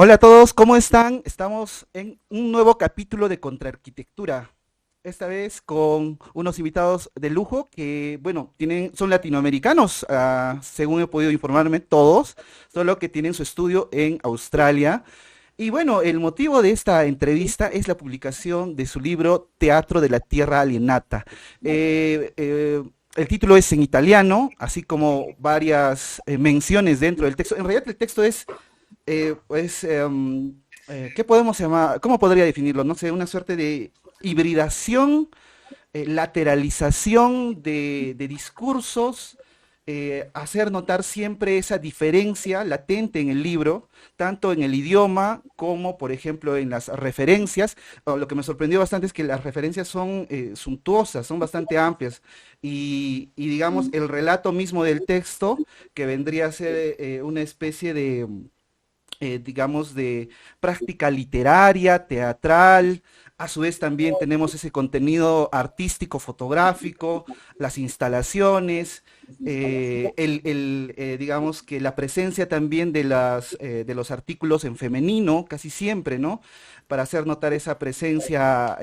Hola a todos, ¿cómo están? Estamos en un nuevo capítulo de Contraarquitectura. Esta vez con unos invitados de lujo que, bueno, son latinoamericanos, según he podido informarme, todos, solo que tienen su estudio en Australia. Y bueno, el motivo de esta entrevista es la publicación de su libro Teatro de la Tierra Alienata. El título es en italiano, así como varias menciones dentro del texto. En realidad el texto es ¿qué podemos llamar? ¿Cómo podría definirlo? No sé, una suerte de hibridación, lateralización de discursos, hacer notar siempre esa diferencia latente en el libro, tanto en el idioma como, por ejemplo, en las referencias. Lo que me sorprendió bastante es que las referencias son suntuosas, son bastante amplias, y digamos, el relato mismo del texto, que vendría a ser una especie de digamos, de práctica literaria, teatral. A su vez también tenemos ese contenido artístico, fotográfico, las instalaciones, digamos que la presencia también de los artículos en femenino, casi siempre, ¿no? Para hacer notar esa presencia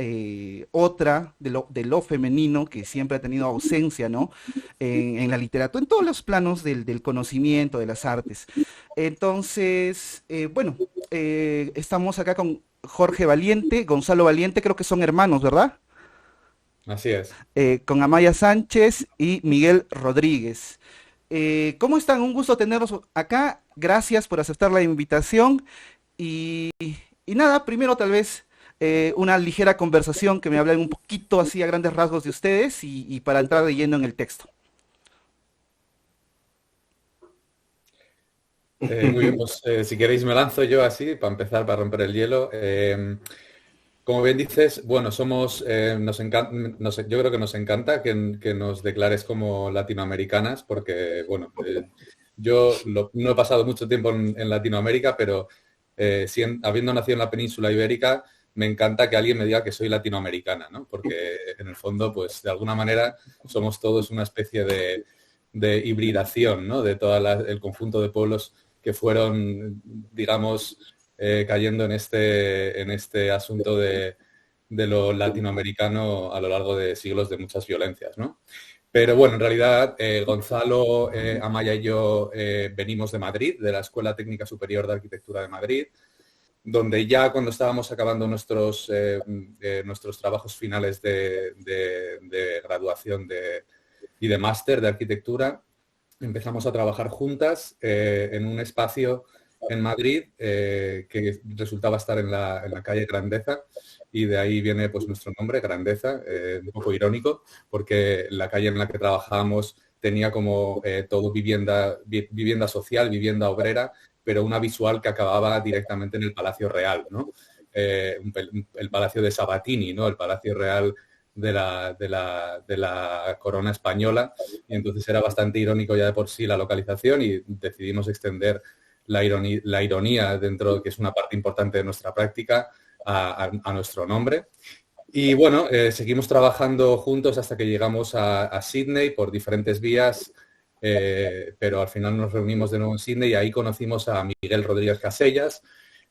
otra de lo femenino que siempre ha tenido ausencia, ¿no? En la literatura, en todos los planos del conocimiento, de las artes. Entonces, bueno, estamos acá con Jorge Valiente, Gonzalo Valiente, creo que son hermanos, ¿verdad? Así es. Con Amaya Sánchez y Miguel Rodríguez. ¿Cómo están? Un gusto tenerlos acá. Gracias por aceptar la invitación. Y, y nada, primero tal vez una ligera conversación que me hablen un poquito así a grandes rasgos de ustedes y para entrar de lleno en el texto. Muy bien, pues si queréis me lanzo yo así, para empezar, para romper el hielo. Como bien dices, bueno, yo creo que nos encanta que nos declares como latinoamericanas, porque, bueno, no he pasado mucho tiempo en Latinoamérica, pero habiendo nacido en la península ibérica, me encanta que alguien me diga que soy latinoamericana, ¿no? Porque en el fondo, pues de alguna manera somos todos una especie de hibridación, ¿no? De todo el conjunto de pueblos que fueron, digamos, cayendo en este asunto de lo latinoamericano a lo largo de siglos de muchas violencias, ¿no? Pero bueno, en realidad Gonzalo, Amaya y yo venimos de Madrid, de la Escuela Técnica Superior de Arquitectura de Madrid, donde ya cuando estábamos acabando nuestros trabajos finales de graduación y de máster de arquitectura, empezamos a trabajar juntas en un espacio en Madrid que resultaba estar en la calle Grandeza, y de ahí viene pues nuestro nombre, Grandeza, un poco irónico, porque la calle en la que trabajábamos tenía como todo vivienda social, vivienda obrera, pero una visual que acababa directamente en el Palacio Real, ¿no? El Palacio de Sabatini, ¿no? El Palacio Real de la corona española, y entonces era bastante irónico ya de por sí la localización, y decidimos extender la ironía dentro, que es una parte importante de nuestra práctica, a nuestro nombre. Y bueno, seguimos trabajando juntos hasta que llegamos a Sydney por diferentes vías, pero al final nos reunimos de nuevo en Sydney y ahí conocimos a Miguel Rodríguez Casellas,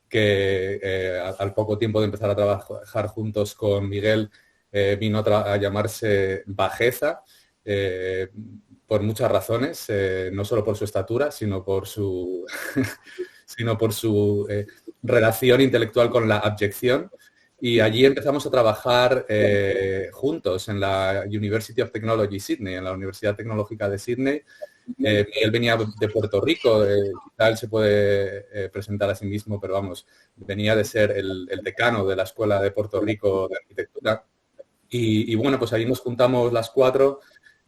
que al poco tiempo de empezar a trabajar juntos con Miguel, vino a llamarse Bajeza, eh, por muchas razones, no solo por su estatura, sino por su, sino por su relación intelectual con la abyección. Y allí empezamos a trabajar juntos en la University of Technology Sydney, en la Universidad Tecnológica de Sydney. Él venía de Puerto Rico, quizá él se puede presentar a sí mismo, pero vamos, venía de ser el decano de la Escuela de Puerto Rico de Arquitectura. Y bueno, pues ahí nos juntamos las cuatro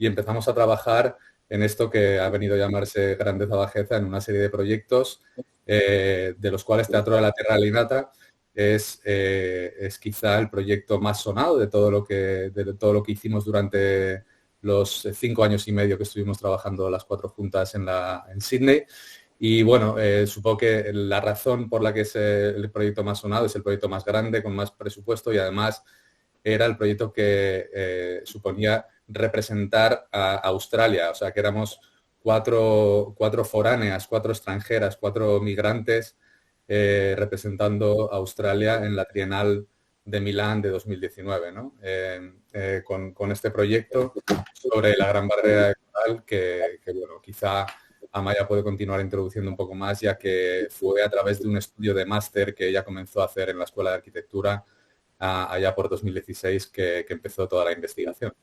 y empezamos a trabajar en esto que ha venido a llamarse Grandeza Bajeza, en una serie de proyectos, de los cuales Teatro de la Tierra Alienata es quizá el proyecto más sonado de todo lo que hicimos durante los 5 años y medio que estuvimos trabajando las cuatro juntas en Sydney. Y bueno, supongo que la razón por la que es el proyecto más sonado es el proyecto más grande, con más presupuesto, y además era el proyecto que suponía representar a Australia, o sea que éramos cuatro foráneas, cuatro extranjeras, cuatro migrantes, representando a Australia en la Trienal de Milán de 2019, ¿no? Con este proyecto sobre la Gran Barrera de Coral que bueno, quizá Amaya puede continuar introduciendo un poco más, ya que fue a través de un estudio de máster que ella comenzó a hacer en la Escuela de Arquitectura allá por 2016 que empezó toda la investigación.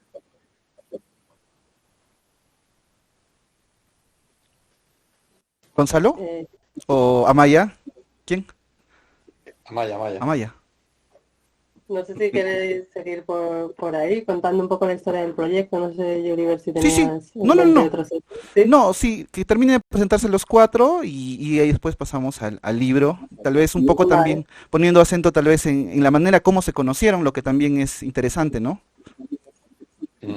¿Gonzalo? ¿O Amaya? ¿Quién? Amaya, Amaya. Amaya. No sé si queréis seguir por ahí contando un poco la historia del proyecto. No sé, Oliver, si Sí, sí. tenías en No, no, mente no. otros. ¿Sí? No, sí, que termine de presentarse los cuatro y ahí después pasamos al libro. Tal vez un poco Vale. también poniendo acento tal vez en la manera como se conocieron, lo que también es interesante, ¿no?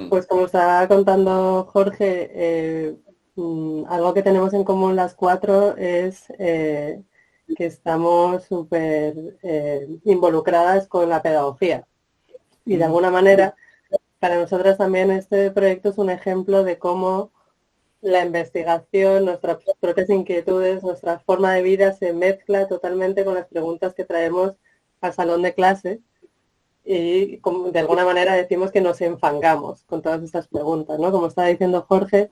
Pues como estaba contando Jorge, algo que tenemos en común las cuatro es que estamos súper involucradas con la pedagogía. Y de alguna manera, para nosotras también este proyecto es un ejemplo de cómo la investigación, nuestras propias inquietudes, nuestra forma de vida se mezcla totalmente con las preguntas que traemos al salón de clase. Y de alguna manera decimos que nos enfangamos con todas estas preguntas, ¿no? Como estaba diciendo Jorge,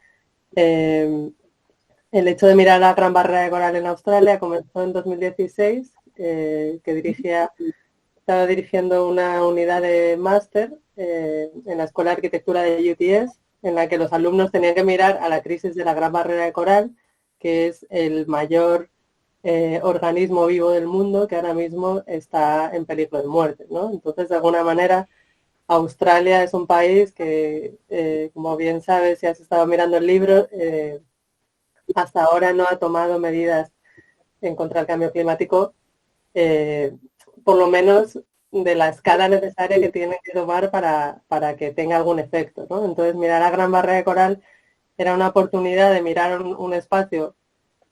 el hecho de mirar la Gran Barrera de Coral en Australia comenzó en 2016, estaba dirigiendo una unidad de máster en la Escuela de Arquitectura de UTS, en la que los alumnos tenían que mirar a la crisis de la Gran Barrera de Coral, que es el mayor organismo vivo del mundo que ahora mismo está en peligro de muerte, ¿no? Entonces, de alguna manera, Australia es un país que, como bien sabes, si has estado mirando el libro, hasta ahora no ha tomado medidas en contra del cambio climático, por lo menos de la escala necesaria que tiene que tomar para que tenga algún efecto, ¿no? Entonces, mirar la Gran Barrera de Coral era una oportunidad de mirar un espacio,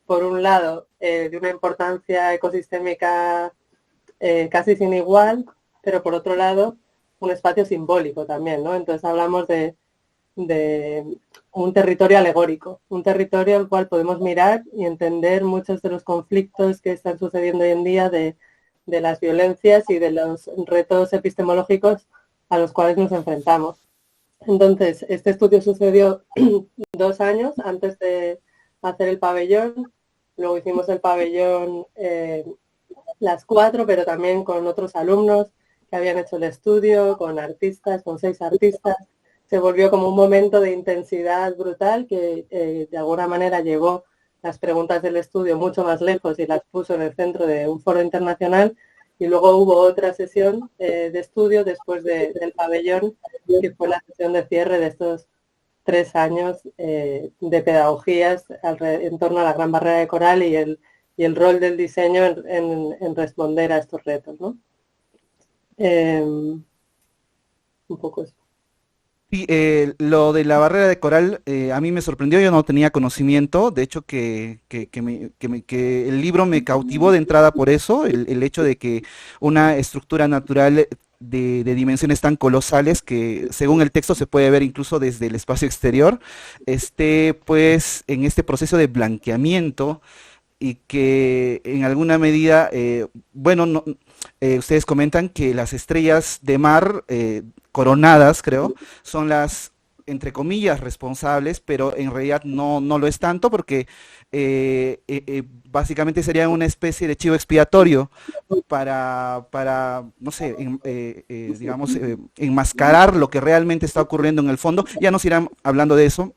por un lado, de una importancia ecosistémica casi sin igual, pero por otro lado, un espacio simbólico también, ¿no? Entonces hablamos de un territorio alegórico, un territorio al cual podemos mirar y entender muchos de los conflictos que están sucediendo hoy en día, de las violencias y de los retos epistemológicos a los cuales nos enfrentamos. Entonces, este estudio sucedió 2 años antes de hacer el pabellón. Luego hicimos el pabellón las 4, pero también con otros alumnos que habían hecho el estudio, con artistas, con 6 artistas. Se volvió como un momento de intensidad brutal que de alguna manera llevó las preguntas del estudio mucho más lejos y las puso en el centro de un foro internacional. Y luego hubo otra sesión de estudio después del pabellón, que fue la sesión de cierre de estos 3 años de pedagogías en torno a la Gran Barrera de Coral y el rol del diseño en responder a estos retos, ¿no? Un poco eso. Sí, lo de la barrera de coral a mí me sorprendió, yo no tenía conocimiento, de hecho que el libro me cautivó de entrada por eso, el hecho de que una estructura natural de dimensiones tan colosales que según el texto se puede ver incluso desde el espacio exterior, esté pues en este proceso de blanqueamiento y que en alguna medida, bueno, ustedes comentan que las estrellas de mar coronadas, creo, son las, entre comillas, responsables, pero en realidad no lo es tanto porque básicamente sería una especie de chivo expiatorio para no sé, digamos, enmascarar lo que realmente está ocurriendo en el fondo. Ya nos irán hablando de eso.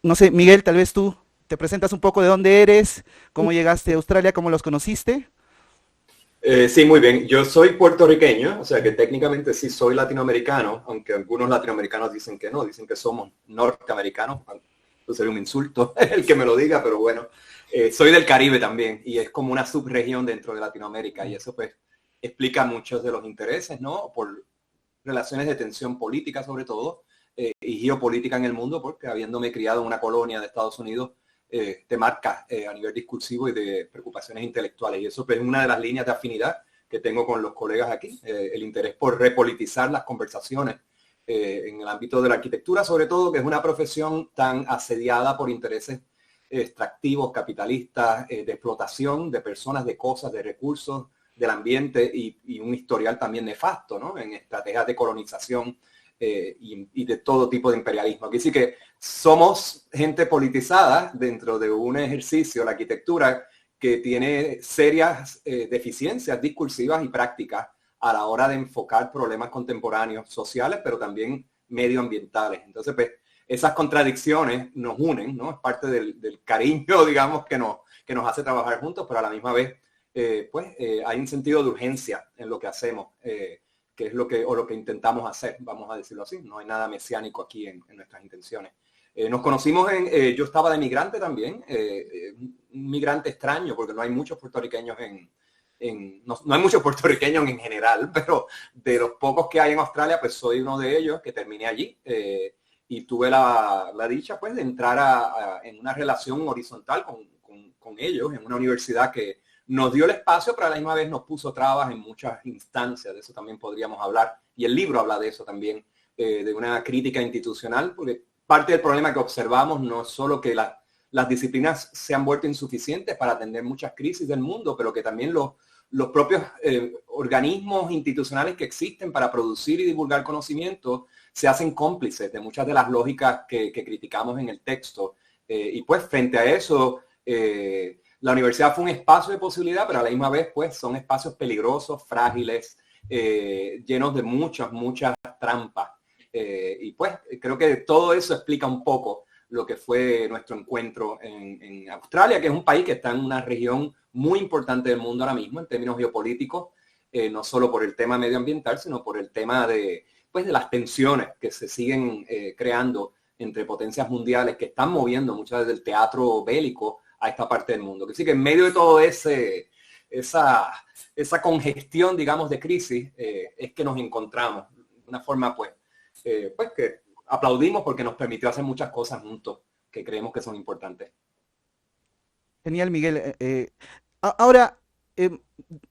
No sé, Miguel, tal vez tú te presentas un poco de dónde eres, cómo llegaste a Australia, cómo los conociste. Sí, muy bien. Yo soy puertorriqueño, o sea que técnicamente sí soy latinoamericano, aunque algunos latinoamericanos dicen que no, dicen que somos norteamericanos. Eso sería un insulto el que me lo diga, pero bueno. Soy del Caribe también y es como una subregión dentro de Latinoamérica y eso pues explica muchos de los intereses, ¿no? Por relaciones de tensión política sobre todo y geopolítica en el mundo, porque habiéndome criado en una colonia de Estados Unidos, te marca a nivel discursivo y de preocupaciones intelectuales. Y eso pues, es una de las líneas de afinidad que tengo con los colegas aquí, el interés por repolitizar las conversaciones en el ámbito de la arquitectura, sobre todo, que es una profesión tan asediada por intereses extractivos, capitalistas, de explotación de personas, de cosas, de recursos, del ambiente y un historial también nefasto, ¿no? En estrategias de colonización y de todo tipo de imperialismo. Aquí sí que somos gente politizada dentro de un ejercicio, la arquitectura, que tiene serias deficiencias discursivas y prácticas a la hora de enfocar problemas contemporáneos sociales, pero también medioambientales. Entonces, pues, esas contradicciones nos unen, ¿no? Es parte del cariño, digamos, que nos hace trabajar juntos, pero a la misma vez, hay un sentido de urgencia en lo que hacemos, que es lo que intentamos hacer, vamos a decirlo así. No hay nada mesiánico aquí en nuestras intenciones. Nos conocimos yo estaba de migrante también, un migrante extraño, porque no hay muchos puertorriqueños no hay muchos puertorriqueños en general, pero de los pocos que hay en Australia, pues soy uno de ellos que terminé allí y tuve la dicha pues de entrar en una relación horizontal con ellos, en una universidad que nos dio el espacio, pero a la misma vez nos puso trabas en muchas instancias. De eso también podríamos hablar, y el libro habla de eso también, de una crítica institucional, porque parte del problema que observamos no es solo que las disciplinas se han vuelto insuficientes para atender muchas crisis del mundo, pero que también los propios organismos institucionales que existen para producir y divulgar conocimiento se hacen cómplices de muchas de las lógicas que criticamos en el texto. Y pues frente a eso, la universidad fue un espacio de posibilidad, pero a la misma vez pues son espacios peligrosos, frágiles, llenos de muchas trampas. Y pues creo que todo eso explica un poco lo que fue nuestro encuentro en Australia, que es un país que está en una región muy importante del mundo ahora mismo en términos geopolíticos, no solo por el tema medioambiental, sino por el tema de las tensiones que se siguen creando entre potencias mundiales que están moviendo muchas del teatro bélico a esta parte del mundo. Así que en medio de todo esa congestión, digamos, de crisis, es que nos encontramos de una forma que aplaudimos porque nos permitió hacer muchas cosas juntos que creemos que son importantes. Genial, Miguel. Ahora,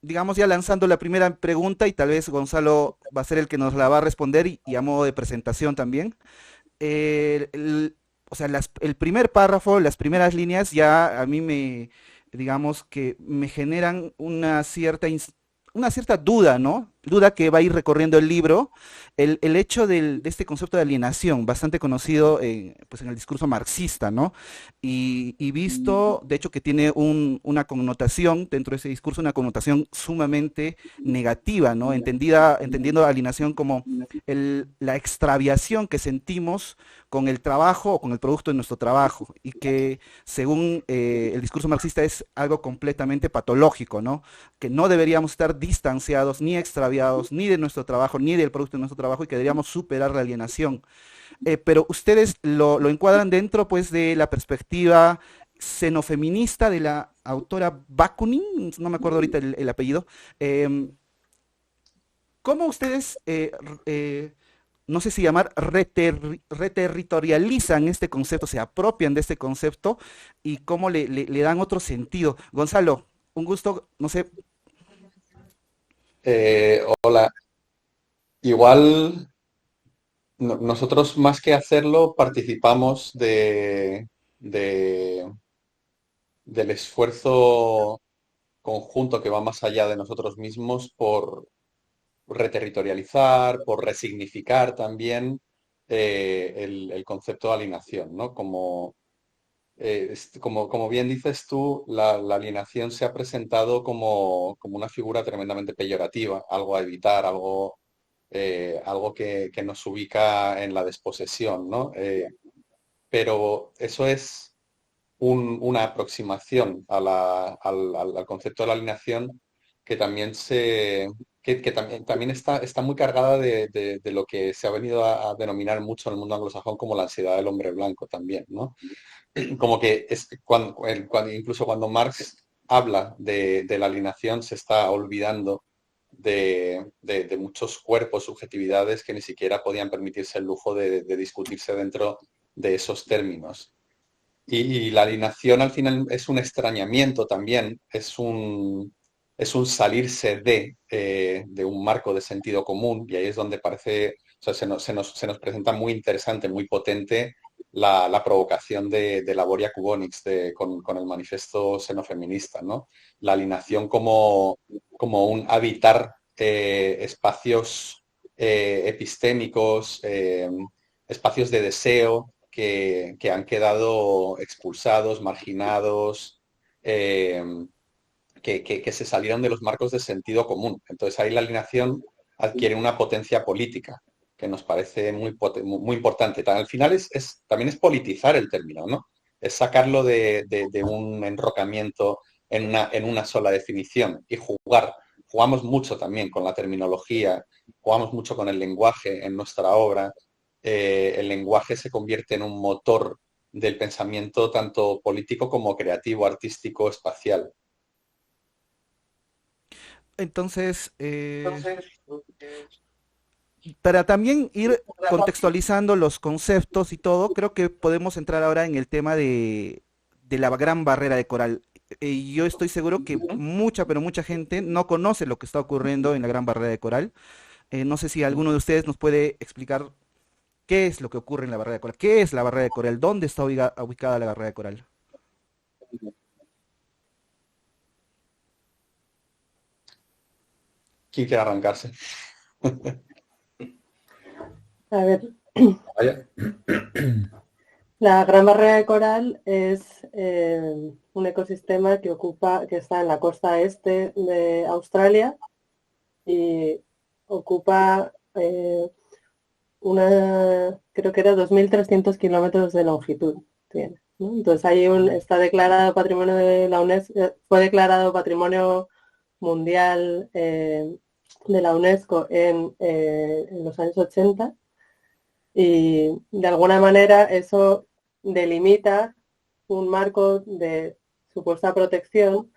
digamos ya lanzando la primera pregunta y tal vez Gonzalo va a ser el que nos la va a responder y a modo de presentación también. O sea, el primer párrafo, las primeras líneas ya a mí digamos que me generan una cierta duda, ¿no? Duda que va a ir recorriendo el libro, el hecho de este concepto de alienación, bastante conocido pues en el discurso marxista, ¿no? Y visto, de hecho, que tiene una connotación, dentro de ese discurso, una connotación sumamente negativa, ¿no? Entendiendo alienación como la extraviación que sentimos con el trabajo o con el producto de nuestro trabajo, y que según el discurso marxista es algo completamente patológico, ¿no? Que no deberíamos estar distanciados ni extraviados ni de nuestro trabajo, ni del producto de nuestro trabajo, y que deberíamos superar la alienación. Pero ustedes lo encuadran dentro pues de la perspectiva xenofeminista de la autora Bakunin, no me acuerdo ahorita el apellido. ¿Cómo ustedes, no sé si llamar, reterritorializan este concepto, se apropian de este concepto y cómo le dan otro sentido? Gonzalo, un gusto, no sé. Hola. Igual nosotros más que hacerlo participamos del esfuerzo conjunto que va más allá de nosotros mismos por reterritorializar, por resignificar también el concepto de alienación, ¿no? Como bien dices tú, la alienación se ha presentado como una figura tremendamente peyorativa, algo a evitar, algo que nos ubica en la desposesión, ¿no? Pero eso es una aproximación al concepto de la alienación que también también está muy cargada de lo que se ha venido a denominar mucho en el mundo anglosajón como la ansiedad del hombre blanco también, ¿no? Como que es incluso cuando Marx habla de la alienación se está olvidando de muchos cuerpos, subjetividades que ni siquiera podían permitirse el lujo de discutirse dentro de esos términos. Y la alienación al final es un extrañamiento también, es un salirse de un marco de sentido común, y ahí es donde parece, o sea, se nos presenta muy interesante, muy potente la provocación de la Boria Cubonix con el manifiesto xenofeminista, ¿no? La alienación como un habitar espacios epistémicos, espacios de deseo que han quedado expulsados, marginados, eh, que se salieron de los marcos de sentido común. Entonces ahí la alienación adquiere una potencia política que nos parece muy importante. Al final también es politizar el término, ¿no? Es sacarlo de un enrocamiento en una sola definición y jugar. Jugamos mucho también con la terminología, jugamos mucho con el lenguaje en nuestra obra. El lenguaje se convierte en un motor del pensamiento tanto político como creativo, artístico, espacial. Entonces, para también ir contextualizando los conceptos y todo, creo que podemos entrar ahora en el tema de la Gran Barrera de Coral. Yo estoy seguro que mucha, pero mucha gente no conoce lo que está ocurriendo en la Gran Barrera de Coral. No sé si alguno de ustedes nos puede explicar qué es lo que ocurre en la Barrera de Coral, qué es la Barrera de Coral, dónde está ubicada la Barrera de Coral. ¿Quién quiere arrancarse? A ver, Vaya. la Gran Barrera de Coral es un ecosistema que está en la costa este de Australia y ocupa creo que era 2.300 kilómetros de longitud tiene, ¿no? Entonces está declarado patrimonio de la UNESCO, fue declarado patrimonio mundial de la UNESCO en los años 80 y de alguna manera eso delimita un marco de supuesta protección,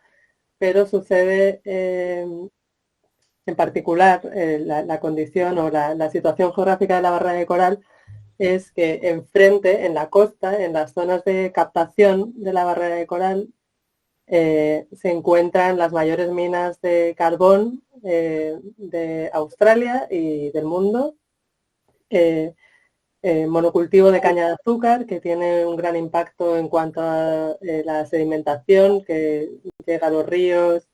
pero sucede en particular la condición o la situación geográfica de la barrera de coral es que enfrente, en la costa, en las zonas de captación de la barrera de coral, se encuentran las mayores minas de carbón de Australia y del mundo, monocultivo de caña de azúcar, que tiene un gran impacto en cuanto a la sedimentación que llega a los ríos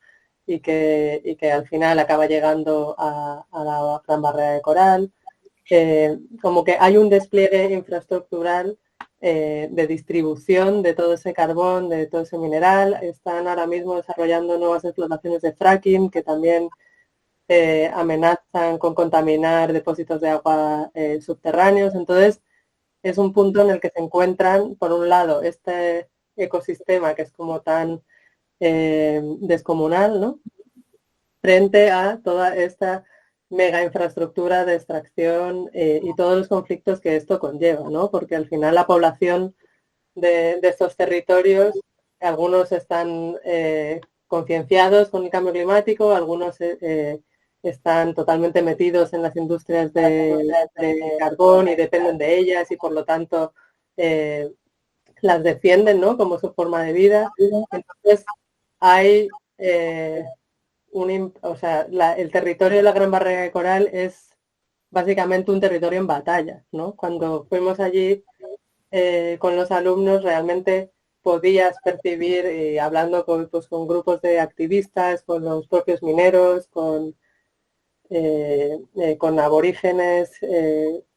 y que al final acaba llegando a la Gran Barrera de Coral. Como que hay un despliegue infraestructural de distribución de todo ese carbón, de todo ese mineral. Están ahora mismo desarrollando nuevas explotaciones de fracking que también amenazan con contaminar depósitos de agua subterráneos. Entonces, es un punto en el que se encuentran, por un lado, este ecosistema que es como tan descomunal, ¿no? Frente a toda esta mega infraestructura de extracción y todos los conflictos que esto conlleva, ¿no? Porque al final la población de estos territorios, algunos están concienciados con el cambio climático, algunos están totalmente metidos en las industrias de carbón y dependen de ellas y por lo tanto las defienden, ¿no? Como su forma de vida. Entonces hay el territorio de la Gran Barrera de Coral es básicamente un territorio en batalla, ¿no? Cuando fuimos allí con los alumnos realmente podías percibir, hablando con grupos de activistas, con los propios mineros, con aborígenes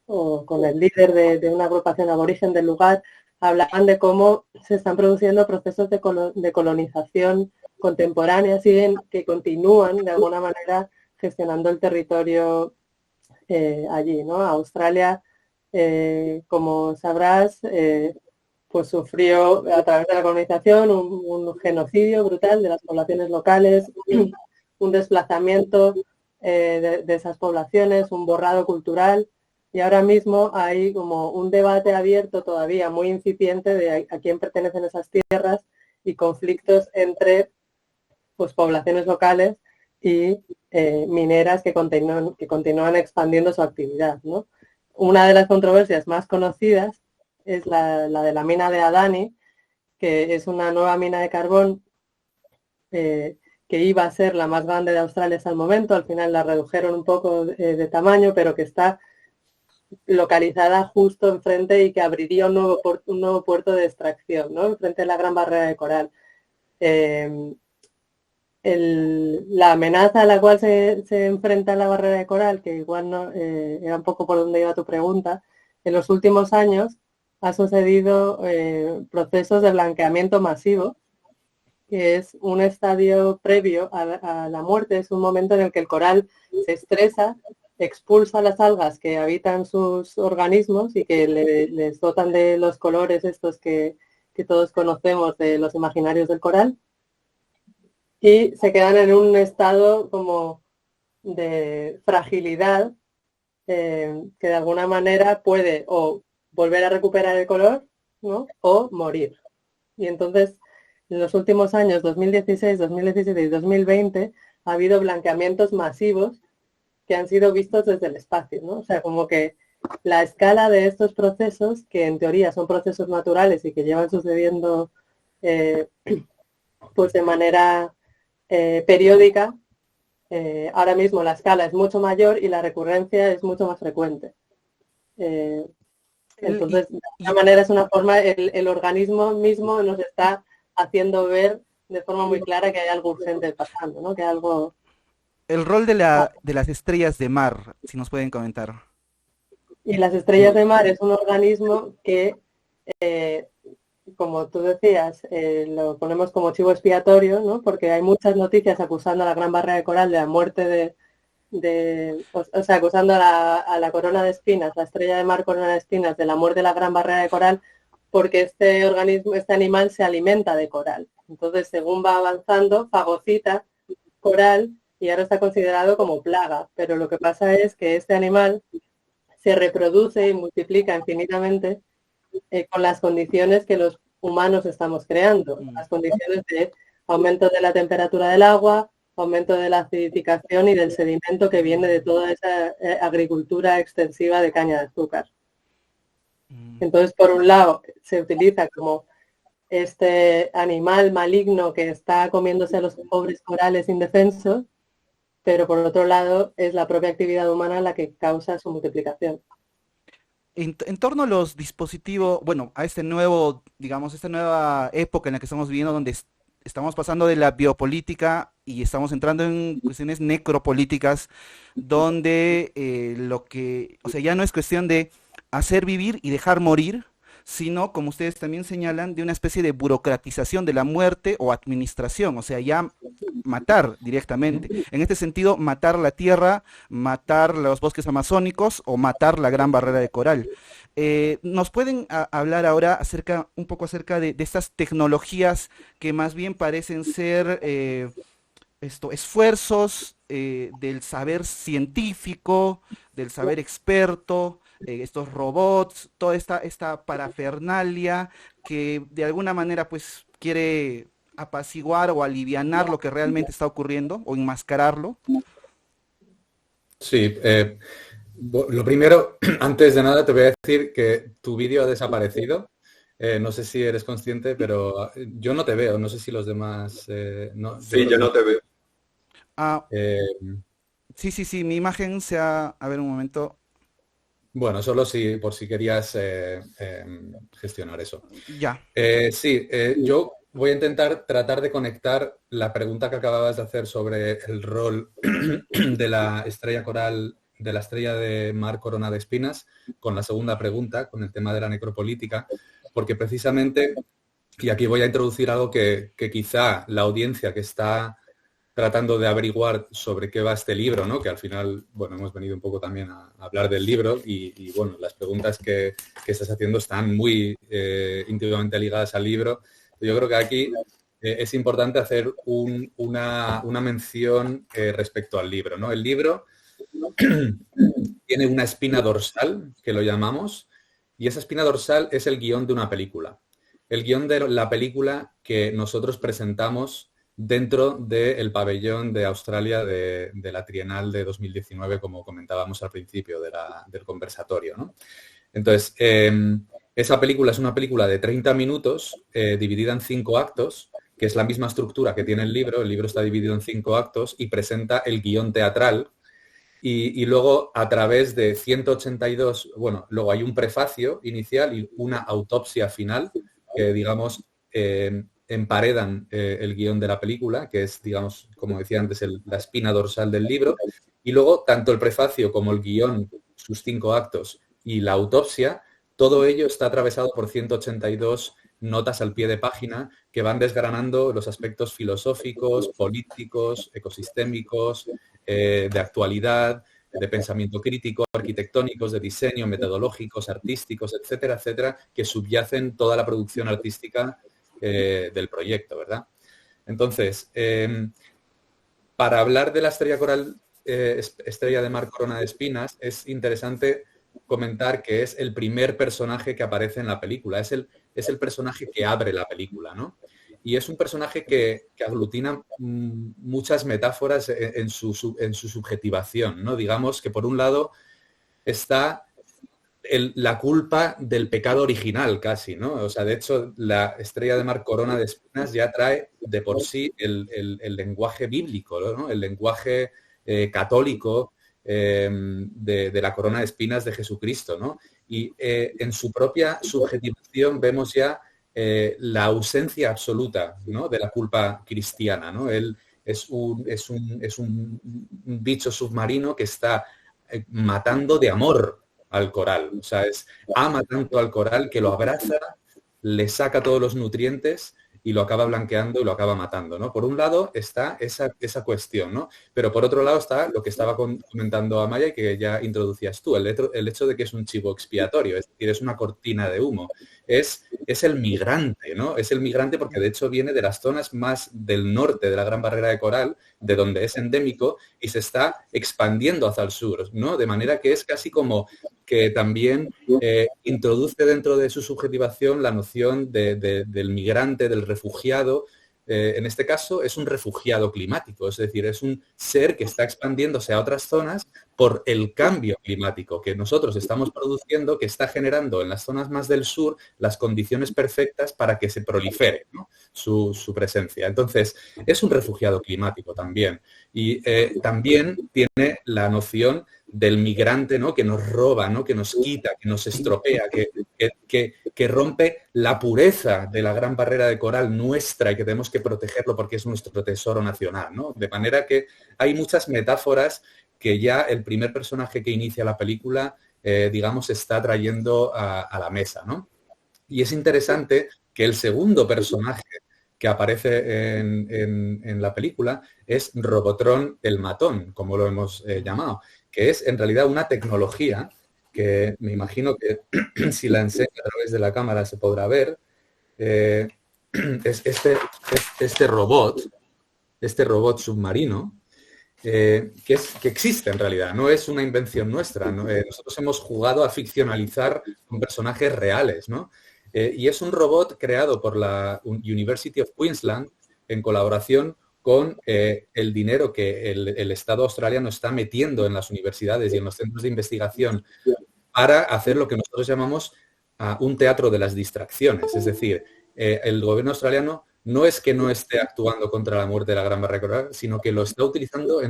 o con el líder de una agrupación aborigen del lugar, hablaban de cómo se están produciendo procesos de colonización contemporánea, que continúan de alguna manera gestionando el territorio allí, ¿no? Australia, como sabrás, pues sufrió a través de la colonización un genocidio brutal de las poblaciones locales, un desplazamiento de esas poblaciones, un borrado cultural, y ahora mismo hay como un debate abierto todavía muy incipiente de a quién pertenecen esas tierras y conflictos entre pues poblaciones locales y mineras que continúan expandiendo su actividad, ¿no? Una de las controversias más conocidas es la de la mina de Adani, que es una nueva mina de carbón que iba a ser la más grande de Australia hasta el momento. Al final la redujeron un poco de tamaño, pero que está localizada justo enfrente y que abriría un nuevo puerto de extracción, ¿no? Enfrente de la Gran Barrera de Coral. La amenaza a la cual se enfrenta la barrera de coral, que igual no, era un poco por donde iba tu pregunta, en los últimos años ha sucedido procesos de blanqueamiento masivo, que es un estadio previo a la muerte, es un momento en el que el coral se estresa, expulsa las algas que habitan sus organismos y que les dotan de los colores estos que todos conocemos de los imaginarios del coral, y se quedan en un estado como de fragilidad que de alguna manera puede o volver a recuperar el color, ¿no? O morir. Y entonces, en los últimos años, 2016, 2017 y 2020, ha habido blanqueamientos masivos que han sido vistos desde el espacio, ¿no? O sea, como que la escala de estos procesos, que en teoría son procesos naturales y que llevan sucediendo pues de manera periódica, ahora mismo la escala es mucho mayor y la recurrencia es mucho más frecuente. Entonces, de alguna manera es una forma, el organismo mismo nos está haciendo ver de forma muy clara que hay algo urgente pasando, ¿no? Que hay algo... El rol de las estrellas de mar, si nos pueden comentar. Y las estrellas de mar es un organismo que, como tú decías, lo ponemos como chivo expiatorio, ¿no? Porque hay muchas noticias acusando a la Gran Barrera de Coral de la muerte o sea, acusando a la corona de espinas, la estrella de mar corona de espinas, de la muerte de la Gran Barrera de Coral, porque este animal se alimenta de coral. Entonces, según va avanzando, fagocita coral y ahora está considerado como plaga. Pero lo que pasa es que este animal se reproduce y multiplica infinitamente con las condiciones que los humanos estamos creando. Las condiciones de aumento de la temperatura del agua, aumento de la acidificación y del sedimento que viene de toda esa agricultura extensiva de caña de azúcar. Entonces, por un lado, se utiliza como este animal maligno que está comiéndose a los pobres corales indefensos, pero por otro lado es la propia actividad humana la que causa su multiplicación. En torno a los dispositivos, bueno, a este nuevo, digamos, esta nueva época en la que estamos viviendo, donde estamos pasando de la biopolítica y estamos entrando en cuestiones necropolíticas, donde o sea, ya no es cuestión de hacer vivir y dejar morir, sino, como ustedes también señalan, de una especie de burocratización de la muerte o administración, o sea, ya matar directamente. En este sentido, matar la tierra, matar los bosques amazónicos o matar la Gran Barrera de Coral. ¿Nos pueden hablar ahora un poco acerca de estas tecnologías que más bien parecen ser esfuerzos del saber científico, del saber experto, estos robots, toda esta parafernalia que de alguna manera pues quiere apaciguar o alivianar lo que realmente está ocurriendo o enmascararlo? Sí, lo primero, antes de nada te voy a decir que tu vídeo ha desaparecido. No sé si eres consciente, pero yo no te veo, no sé si los demás... no, sí, yo no te veo. Sí, mi imagen se ha... A ver, un momento. Bueno, solo por si querías gestionar eso. Ya. Sí, yo voy a intentar tratar de conectar la pregunta que acababas de hacer sobre el rol de la estrella coral, de la estrella de mar corona de espinas, con la segunda pregunta, con el tema de la necropolítica, porque precisamente, y aquí voy a introducir algo que quizá la audiencia que está tratando de averiguar sobre qué va este libro, ¿no? Que al final, bueno, hemos venido un poco también a hablar del libro y bueno, las preguntas que estás haciendo están muy íntimamente ligadas al libro. Yo creo que aquí es importante hacer una mención respecto al libro, ¿no? El libro tiene una espina dorsal, que lo llamamos, y esa espina dorsal es el guión de una película. El guión de la película que nosotros presentamos dentro del pabellón de Australia de la Trienal de 2019, como comentábamos al principio del conversatorio, ¿no? Entonces, esa película es una película de 30 minutos dividida en 5 actos, que es la misma estructura que tiene el libro. El libro está dividido en 5 actos y presenta el guión teatral, Y luego a través de 182, bueno, luego hay un prefacio inicial y una autopsia final que, digamos, emparedan el guión de la película, que es, digamos, como decía antes, la espina dorsal del libro. Y luego, tanto el prefacio como el guión, sus 5 actos y la autopsia, todo ello está atravesado por 182 notas al pie de página que van desgranando los aspectos filosóficos, políticos, ecosistémicos, de actualidad, de pensamiento crítico, arquitectónicos, de diseño, metodológicos, artísticos, etcétera, etcétera, que subyacen toda la producción artística del proyecto, ¿verdad? Entonces, para hablar de la estrella coral, estrella de mar corona de espinas, es interesante comentar que es el primer personaje que aparece en la película, es el personaje que abre la película, ¿no? Y es un personaje que aglutina muchas metáforas en su subjetivación, ¿no? Digamos que por un lado está la culpa del pecado original casi, ¿no? O sea, de hecho, la estrella de mar corona de espinas ya trae de por sí el lenguaje bíblico, ¿no? El lenguaje católico de la corona de espinas de Jesucristo, ¿no? Y en su propia subjetivación vemos ya la ausencia absoluta, ¿no?, de la culpa cristiana, ¿no? Él es un bicho submarino que está matando de amor al coral. O sea, ama tanto al coral que lo abraza, le saca todos los nutrientes y lo acaba blanqueando y lo acaba matando, ¿no? Por un lado está esa cuestión, ¿no? Pero por otro lado está lo que estaba comentando Amaya y que ya introducías tú, el hecho de que es un chivo expiatorio, es decir, es una cortina de humo. Es el migrante, ¿no? Es el migrante porque de hecho viene de las zonas más del norte de la Gran Barrera de Coral, de donde es endémico, y se está expandiendo hacia el sur, ¿no? De manera que es casi como que también introduce dentro de su subjetivación la noción del migrante, del refugiado. En este caso es un refugiado climático, es decir, es un ser que está expandiéndose a otras zonas por el cambio climático que nosotros estamos produciendo, que está generando en las zonas más del sur las condiciones perfectas para que se prolifere, ¿no?, su presencia. Entonces, es un refugiado climático también. Y también tiene la noción del migrante, ¿no?, que nos roba, ¿no?, que nos quita, que nos estropea, que rompe la pureza de la Gran Barrera de Coral nuestra y que tenemos que protegerlo porque es nuestro tesoro nacional, ¿no? De manera que hay muchas metáforas que ya el primer personaje que inicia la película, digamos, está trayendo a la mesa, ¿no? Y es interesante que el segundo personaje que aparece en la película es Robotron el matón, como lo hemos llamado, que es en realidad una tecnología que me imagino que si la enseño a través de la cámara se podrá ver. Es este robot submarino, que existe en realidad, no es una invención nuestra, ¿no? Nosotros hemos jugado a ficcionalizar con personajes reales, ¿no? Y es un robot creado por la University of Queensland en colaboración con el dinero que el Estado australiano está metiendo en las universidades y en los centros de investigación para hacer lo que nosotros llamamos un teatro de las distracciones. Es decir, el gobierno australiano no es que no esté actuando contra la muerte de la Gran Barrera de Coral, sino que lo está utilizando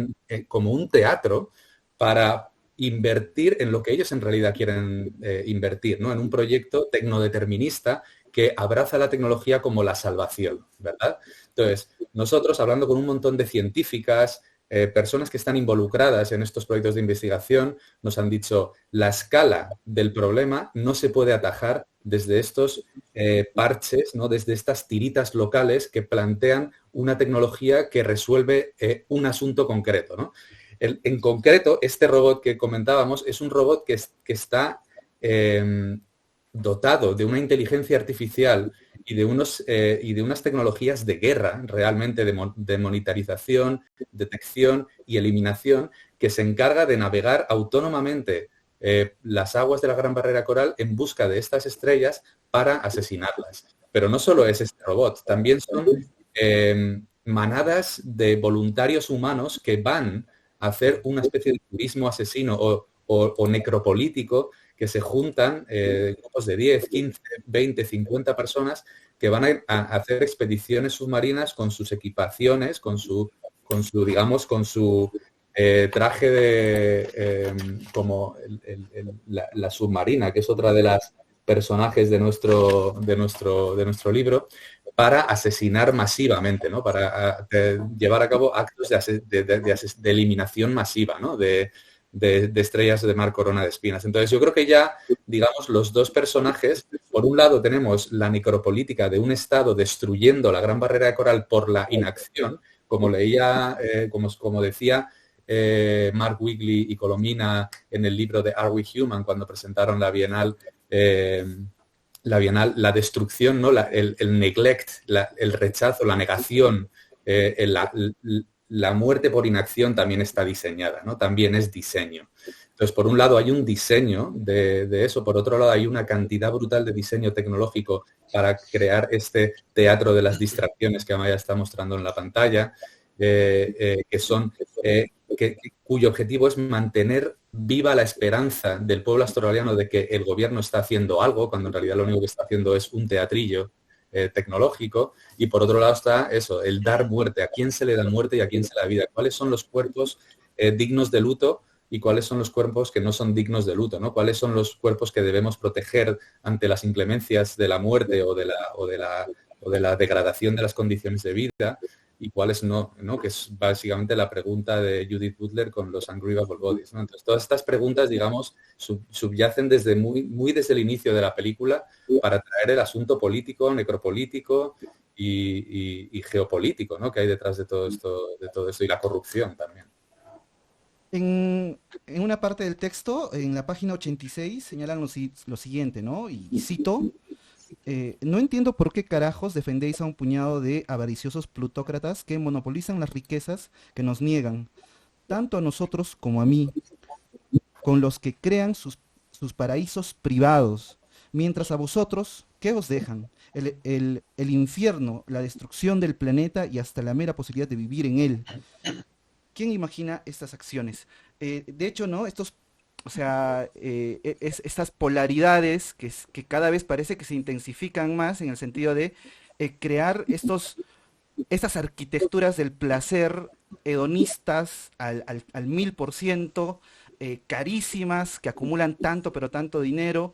como un teatro para invertir en lo que ellos en realidad quieren invertir, ¿no? En un proyecto tecnodeterminista que abraza la tecnología como la salvación, ¿verdad? Entonces, nosotros, hablando con un montón de científicas, personas que están involucradas en estos proyectos de investigación, nos han dicho, la escala del problema no se puede atajar desde estos parches, ¿no?, desde estas tiritas locales que plantean una tecnología que resuelve un asunto concreto, ¿no? En concreto, este robot que comentábamos es un robot que está dotado de una inteligencia artificial y de unas tecnologías de guerra, realmente de monitorización, detección y eliminación, que se encarga de navegar autónomamente las aguas de la Gran Barrera Coral en busca de estas estrellas para asesinarlas. Pero no solo es este robot, también son manadas de voluntarios humanos que van a hacer una especie de turismo asesino o necropolítico, que se juntan grupos de 10, 15, 20, 50 personas que van a hacer expediciones submarinas con sus equipaciones, con su traje de como la submarina, que es otra de las personajes de nuestro libro, para asesinar masivamente, ¿no? Para llevar a cabo actos de eliminación masiva, ¿no? De estrellas de mar corona de espinas. Entonces yo creo que ya, digamos, los dos personajes, por un lado tenemos la necropolítica de un Estado destruyendo la Gran Barrera de Coral por la inacción, como leía, como decía Mark Wigley y Colomina en el libro de Are We Human, cuando presentaron la Bienal, la destrucción, ¿no? el neglect, el rechazo, la negación, la muerte por inacción también está diseñada, ¿no? También es diseño. Entonces, por un lado hay un diseño de eso, por otro lado hay una cantidad brutal de diseño tecnológico para crear este teatro de las distracciones que Amaya está mostrando en la pantalla, cuyo objetivo es mantener viva la esperanza del pueblo australiano de que el gobierno está haciendo algo, cuando en realidad lo único que está haciendo es un teatrillo tecnológico. Y por otro lado está eso, el dar muerte. ¿A quién se le da muerte y a quién se le da vida? ¿Cuáles son los cuerpos dignos de luto y cuáles son los cuerpos que no son dignos de luto, ¿no? ¿Cuáles son los cuerpos que debemos proteger ante las inclemencias de la muerte o de la degradación de las condiciones de vida? Y cuáles no, que es básicamente la pregunta de Judith Butler con los Ungrievable Bodies, ¿no? Entonces, todas estas preguntas, digamos, subyacen desde muy desde el inicio de la película para traer el asunto político, necropolítico y geopolítico, ¿no? Que hay detrás de todo esto, y la corrupción también. En una parte del texto, en la página 86, señalan lo siguiente, ¿no? Y cito: no entiendo por qué carajos defendéis a un puñado de avariciosos plutócratas que monopolizan las riquezas que nos niegan, tanto a nosotros como a mí, con los que crean sus paraísos privados, mientras a vosotros, ¿qué os dejan? El infierno, la destrucción del planeta y hasta la mera posibilidad de vivir en él. ¿Quién imagina estas acciones? De hecho, ¿no? O sea, estas polaridades que cada vez parece que se intensifican más en el sentido de crear estas arquitecturas del placer hedonistas al 1000%, carísimas, que acumulan tanto, pero tanto dinero,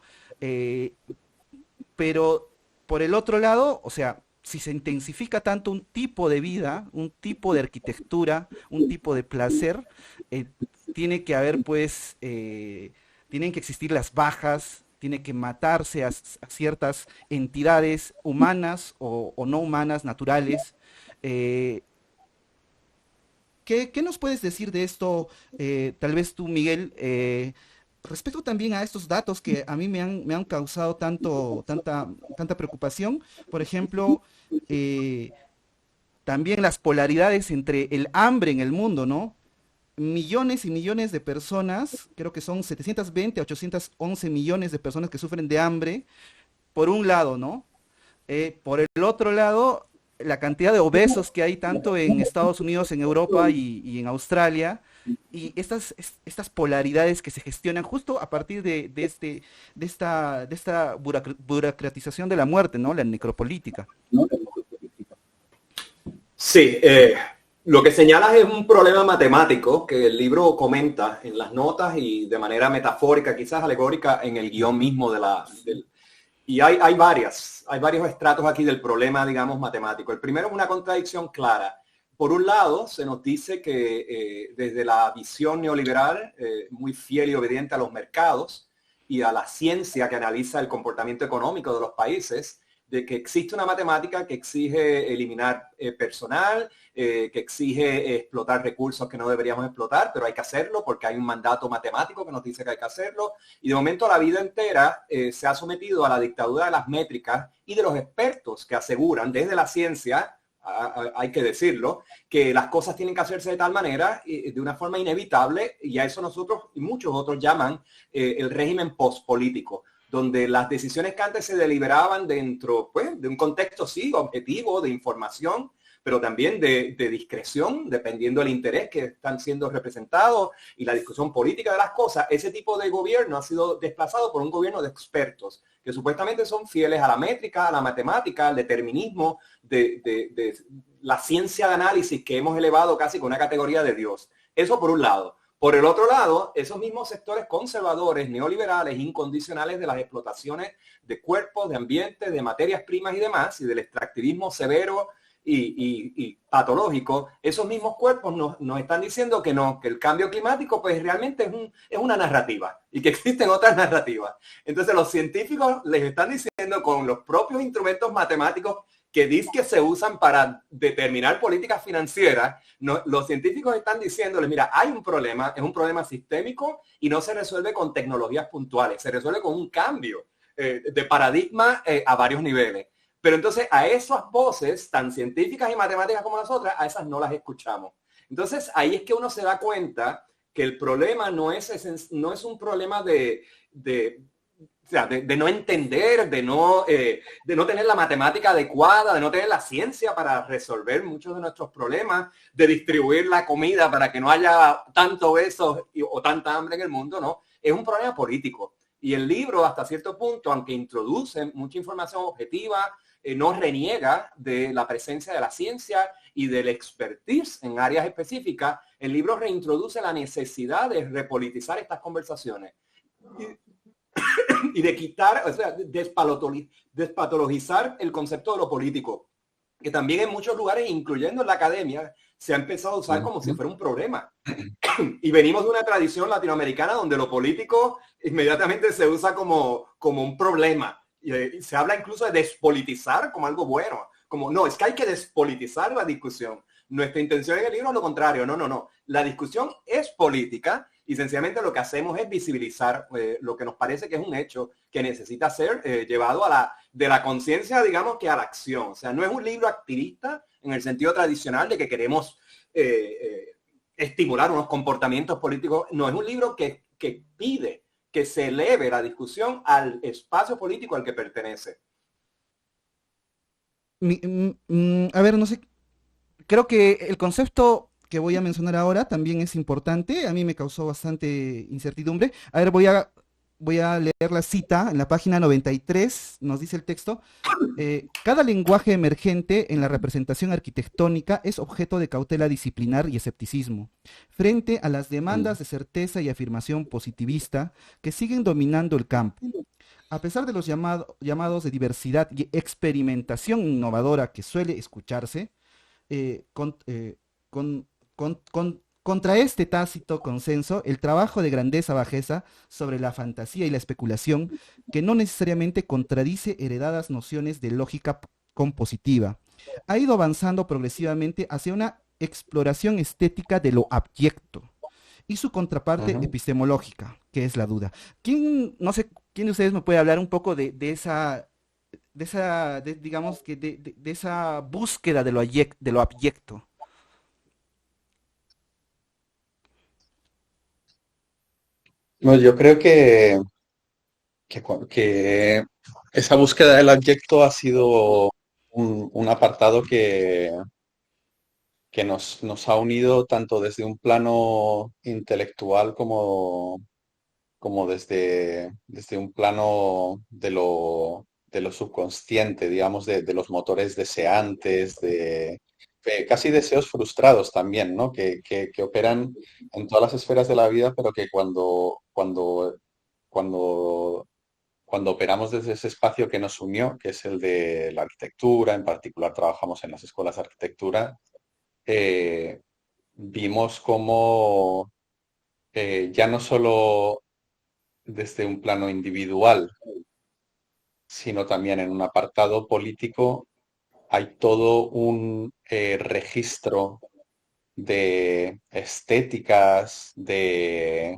pero por el otro lado, o sea, si se intensifica tanto un tipo de vida, un tipo de arquitectura, un tipo de placer, tiene que haber, pues, tienen que existir las bajas, tiene que matarse a ciertas entidades humanas o no humanas, naturales. ¿Qué nos puedes decir de esto, tal vez tú, Miguel, respecto también a estos datos que a mí me han causado tanta preocupación? Por ejemplo, también las polaridades entre el hambre en el mundo, ¿no? Millones y millones de personas, creo que son 720 a 811 millones de personas que sufren de hambre, por un lado, ¿no? Por el otro lado, la cantidad de obesos que hay tanto en Estados Unidos, en Europa y en Australia, y estas polaridades que se gestionan justo a partir de esta burocratización de la muerte, ¿no? La necropolítica. Sí, lo que señalas es un problema matemático que el libro comenta en las notas y de manera metafórica, quizás alegórica, en el guión mismo y hay varios estratos aquí del problema, digamos, matemático. El primero es una contradicción clara. Por un lado, se nos dice que desde la visión neoliberal, muy fiel y obediente a los mercados y a la ciencia que analiza el comportamiento económico de los países, de que existe una matemática que exige eliminar personal, que exige explotar recursos que no deberíamos explotar, pero hay que hacerlo porque hay un mandato matemático que nos dice que hay que hacerlo. Y de momento la vida entera se ha sometido a la dictadura de las métricas y de los expertos que aseguran desde la ciencia, hay que decirlo, que las cosas tienen que hacerse de tal manera, de una forma inevitable, y a eso nosotros y muchos otros llaman el régimen postpolítico, donde las decisiones que antes se deliberaban dentro, pues, de un contexto, sí, objetivo, de información, pero también de discreción, dependiendo del interés que están siendo representados y la discusión política de las cosas. Ese tipo de gobierno ha sido desplazado por un gobierno de expertos que supuestamente son fieles a la métrica, a la matemática, al determinismo de la ciencia de análisis que hemos elevado casi con una categoría de Dios. Eso por un lado. Por el otro lado, esos mismos sectores conservadores, neoliberales, incondicionales de las explotaciones de cuerpos, de ambiente, de materias primas y demás, y del extractivismo severo y patológico, esos mismos cuerpos nos están diciendo que no, que el cambio climático pues realmente es una narrativa y que existen otras narrativas. Entonces los científicos les están diciendo con los propios instrumentos matemáticos que dicen que se usan para determinar políticas financieras, los científicos están diciéndoles, mira, hay un problema, es un problema sistémico y no se resuelve con tecnologías puntuales, se resuelve con un cambio de paradigma a varios niveles. Pero entonces a esas voces, tan científicas y matemáticas como las otras, a esas no las escuchamos. Entonces ahí es que uno se da cuenta que el problema no es un problema de no entender, de no tener la matemática adecuada, de no tener la ciencia para resolver muchos de nuestros problemas, de distribuir la comida para que no haya tanto obesos o tanta hambre en el mundo, no. Es un problema político. Y el libro, hasta cierto punto, aunque introduce mucha información objetiva, no reniega de la presencia de la ciencia y del expertise en áreas específicas, el libro reintroduce la necesidad de repolitizar estas conversaciones y de quitar, o sea, despatologizar el concepto de lo político, que también en muchos lugares, incluyendo en la academia, se ha empezado a usar como si fuera un problema. Y venimos de una tradición latinoamericana donde lo político inmediatamente se usa como un problema. Y se habla incluso de despolitizar como algo bueno. Como, no, es que hay que despolitizar la discusión. Nuestra intención en el libro es lo contrario. No. La discusión es política y sencillamente lo que hacemos es visibilizar lo que nos parece que es un hecho que necesita ser llevado de la conciencia, digamos, que a la acción. O sea, no es un libro activista en el sentido tradicional de que queremos estimular unos comportamientos políticos. No, es un libro que pide que se eleve la discusión al espacio político al que pertenece. A ver, no sé, creo que el concepto que voy a mencionar ahora también es importante. A mí me causó bastante incertidumbre. A ver, voy a leer la cita en la página 93, nos dice el texto. Cada lenguaje emergente en la representación arquitectónica es objeto de cautela disciplinar y escepticismo, frente a las demandas de certeza y afirmación positivista que siguen dominando el campo. A pesar de los llamados de diversidad y experimentación innovadora que suele escucharse, eh, con- eh, con- contra este tácito consenso, el trabajo de grandeza-bajeza sobre la fantasía y la especulación, que no necesariamente contradice heredadas nociones de lógica compositiva, ha ido avanzando progresivamente hacia una exploración estética de lo abyecto y su contraparte epistemológica, que es la duda. No sé, quién de ustedes me puede hablar un poco digamos que de esa búsqueda de lo abyecto? No, yo creo que esa búsqueda del abyecto ha sido un apartado que nos ha unido tanto desde un plano intelectual como desde un plano de lo subconsciente, digamos, de los motores deseantes, de casi deseos frustrados también, ¿no? Que operan en todas las esferas de la vida, pero que cuando, cuando operamos desde ese espacio que nos unió, que es el de la arquitectura, en particular trabajamos en las escuelas de arquitectura, eh, vimos cómo ya no solo desde un plano individual, sino también en un apartado político, hay todo un registro de estéticas, de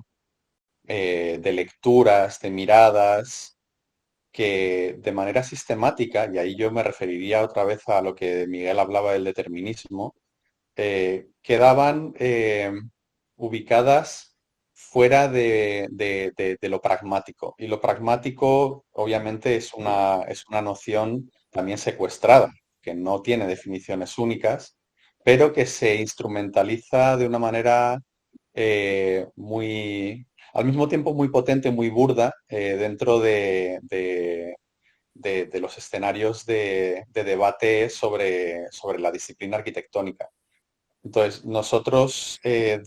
lecturas, de miradas, que de manera sistemática, y ahí yo me referiría otra vez a lo que Miguel hablaba del determinismo, quedaban ubicadas fuera de lo pragmático. Y lo pragmático, obviamente, es una noción también secuestrada, que no tiene definiciones únicas, pero que se instrumentaliza de una manera al mismo tiempo muy potente, muy burda, dentro de los escenarios de debate sobre la disciplina arquitectónica. Entonces, nosotros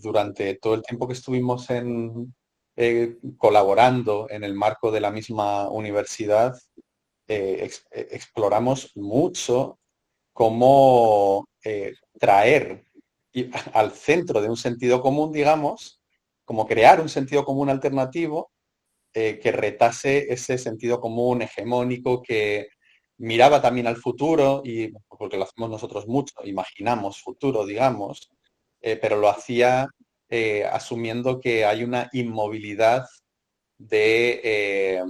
durante todo el tiempo que estuvimos colaborando en el marco de la misma universidad, exploramos mucho cómo traer al centro de un sentido común, digamos, como crear un sentido común alternativo que retase ese sentido común hegemónico que miraba también al futuro, y porque lo hacemos nosotros mucho, imaginamos futuro, digamos, pero lo hacía asumiendo que hay una inmovilidad de,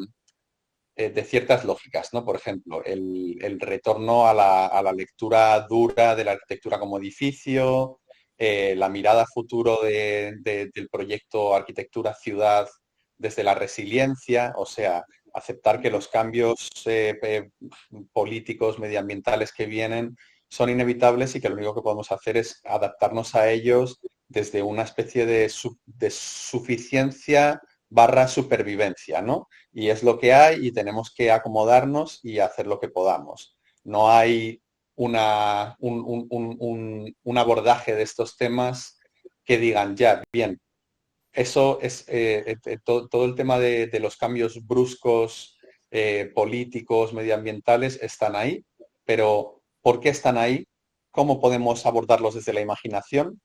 de ciertas lógicas, ¿no? Por ejemplo, el retorno a la lectura dura de la arquitectura como edificio, la mirada a futuro del proyecto arquitectura-ciudad desde la resiliencia, o sea, aceptar que los cambios políticos, medioambientales que vienen son inevitables y que lo único que podemos hacer es adaptarnos a ellos desde una especie de suficiencia barra supervivencia, ¿no? Y es lo que hay y tenemos que acomodarnos y hacer lo que podamos. No hay un abordaje de estos temas que digan, ya, bien, eso es todo el tema de los cambios bruscos, políticos, medioambientales, están ahí, pero ¿por qué están ahí? ¿Cómo podemos abordarlos desde la imaginación?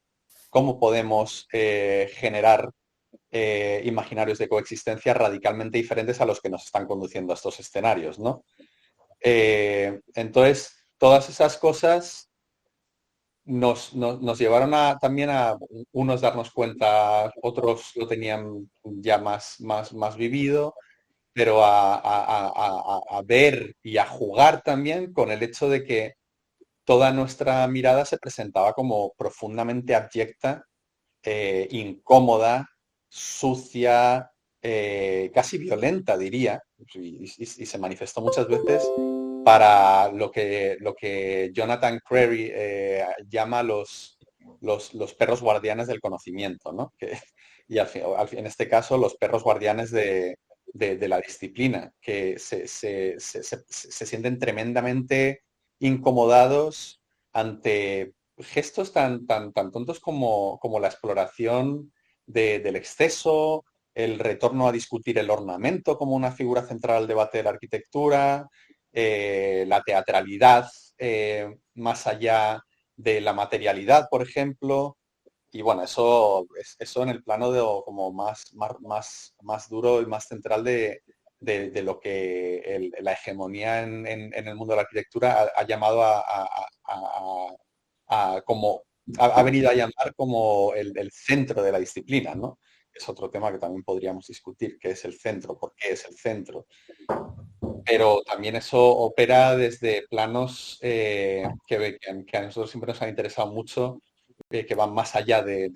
¿Cómo podemos generar imaginarios de coexistencia radicalmente diferentes a los que nos están conduciendo a estos escenarios, ¿no? Entonces, todas esas cosas nos llevaron también a unos darnos cuenta, otros lo tenían ya más vivido, pero a ver y a jugar también con el hecho de que toda nuestra mirada se presentaba como profundamente abyecta, incómoda, sucia, casi violenta, diría, y se manifestó muchas veces para lo que Jonathan Crary llama los perros guardianes del conocimiento, ¿no? Y en este caso los perros guardianes de la disciplina, que se sienten tremendamente incomodados ante gestos tan tontos como la exploración del exceso, el retorno a discutir el ornamento como una figura central al debate de la arquitectura, la teatralidad más allá de la materialidad, por ejemplo. Y bueno, eso en el plano de como más duro y más central de lo que la hegemonía en el mundo de la arquitectura ha llamado como ha venido a llamar como el centro de la disciplina, ¿no? Es otro tema que también podríamos discutir, qué es el centro, por qué es el centro. Pero también eso opera desde planos que a nosotros siempre nos han interesado mucho, que van más allá de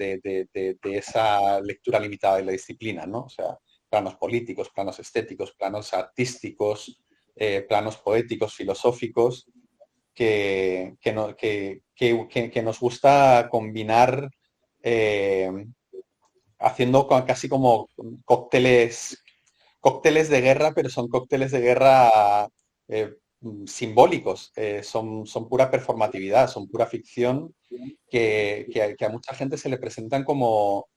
esa lectura limitada de la disciplina, ¿no? O sea, planos políticos, planos estéticos, planos artísticos, planos poéticos, filosóficos, que nos gusta combinar haciendo casi como cócteles de guerra, pero son cócteles de guerra simbólicos, son pura performatividad, son pura ficción que a mucha gente se le presentan como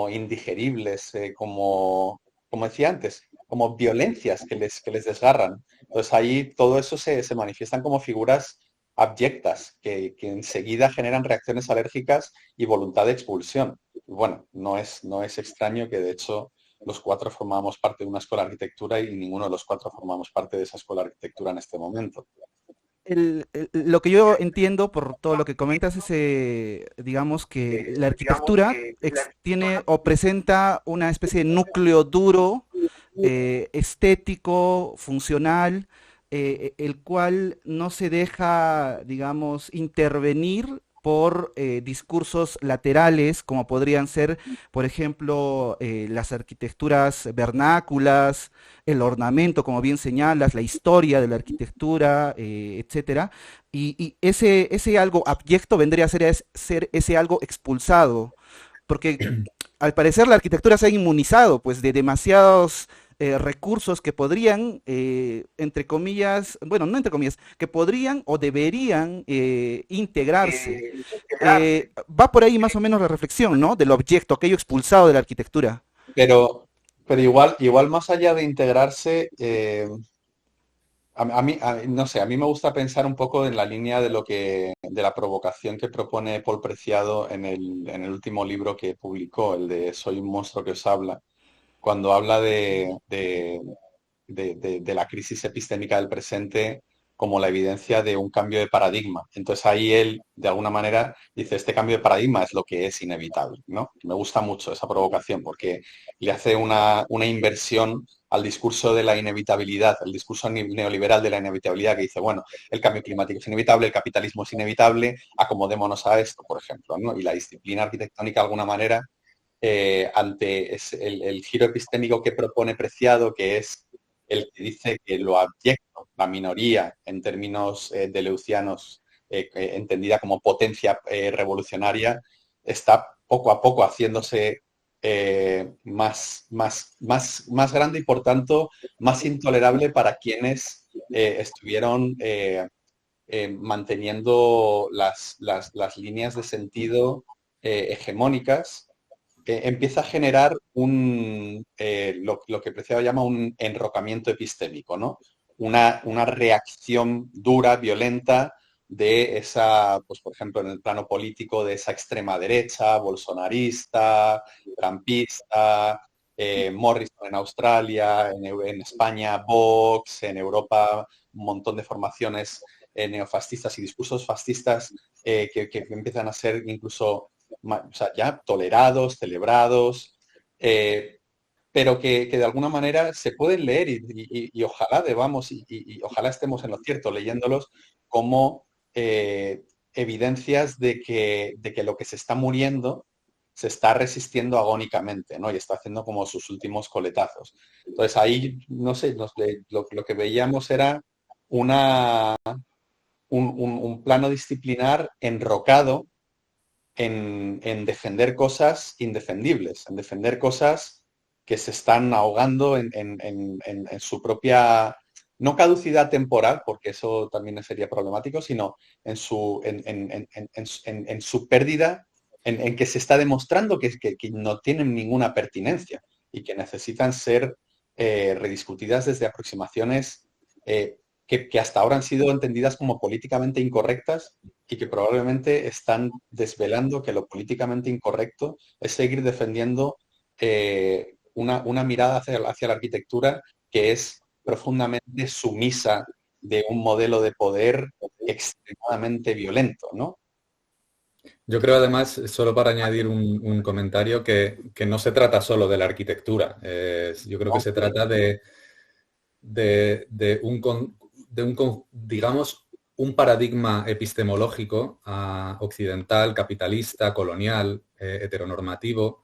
indigeribles, como decía antes, como violencias que les desgarran. Entonces ahí todo eso se manifiestan como figuras abyectas que enseguida generan reacciones alérgicas y voluntad de expulsión. Bueno, no es extraño que de hecho los cuatro formamos parte de una escuela de arquitectura y ninguno de los cuatro formamos parte de esa escuela de arquitectura en este momento. Lo que yo entiendo por todo lo que comentas es, digamos que la arquitectura tiene o presenta una especie de núcleo duro, estético, funcional, el cual no se deja, digamos, intervenir por discursos laterales, como podrían ser, por ejemplo, las arquitecturas vernáculas, el ornamento, como bien señalas, la historia de la arquitectura, etcétera. Y ese algo abyecto vendría a ser ese algo expulsado, porque al parecer la arquitectura se ha inmunizado pues de demasiados recursos que podrían, entre comillas, bueno, no entre comillas, que podrían o deberían integrarse. Va por ahí más o menos la reflexión, ¿no? Del objeto, aquello expulsado de la arquitectura. Pero, pero igual más allá de integrarse, no sé, a mí me gusta pensar un poco en la línea de la provocación que propone Paul Preciado en el último libro que publicó, el de Soy un monstruo que os habla, cuando habla de la crisis epistémica del presente como la evidencia de un cambio de paradigma. Entonces ahí él, de alguna manera, dice, este cambio de paradigma es lo que es inevitable, ¿no? Me gusta mucho esa provocación porque le hace una inversión al discurso de la inevitabilidad, el discurso neoliberal de la inevitabilidad que dice, bueno, el cambio climático es inevitable, el capitalismo es inevitable, acomodémonos a esto, por ejemplo, ¿no? Y la disciplina arquitectónica, de alguna manera, ante el giro epistémico que propone Preciado, que es el que dice que lo abyecto, la minoría, en términos deleucianos, entendida como potencia revolucionaria, está poco a poco haciéndose más grande y, por tanto, más intolerable para quienes estuvieron manteniendo las líneas de sentido hegemónicas. Empieza a generar lo que Preciado llama un enrocamiento epistémico, ¿no? Una reacción dura, violenta de esa, pues por ejemplo, en el plano político, de esa extrema derecha, bolsonarista, trumpista, Morrison en Australia, en España, Vox, en Europa, un montón de formaciones neofascistas y discursos fascistas que empiezan a ser incluso o sea, ya tolerados, celebrados, pero que de alguna manera se pueden leer y ojalá debamos y ojalá estemos en lo cierto leyéndolos como evidencias de que lo que se está muriendo se está resistiendo agónicamente, ¿no? Y está haciendo como sus últimos coletazos. Entonces ahí, no sé, lo que veíamos era un plano disciplinar enrocado en defender cosas indefendibles, en defender cosas que se están ahogando en su propia, no caducidad temporal, porque eso también sería problemático, sino en su pérdida, en que se está demostrando que no tienen ninguna pertinencia y que necesitan ser rediscutidas desde aproximaciones que hasta ahora han sido entendidas como políticamente incorrectas y que probablemente están desvelando que lo políticamente incorrecto es seguir defendiendo una mirada hacia la arquitectura que es profundamente sumisa de un modelo de poder extremadamente violento, ¿no? Yo creo además, solo para añadir un comentario, que no se trata solo de la arquitectura. Yo creo que se trata digamos, un paradigma epistemológico occidental, capitalista, colonial, heteronormativo,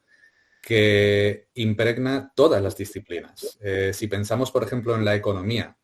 que impregna todas las disciplinas. Si pensamos, por ejemplo, en la economía,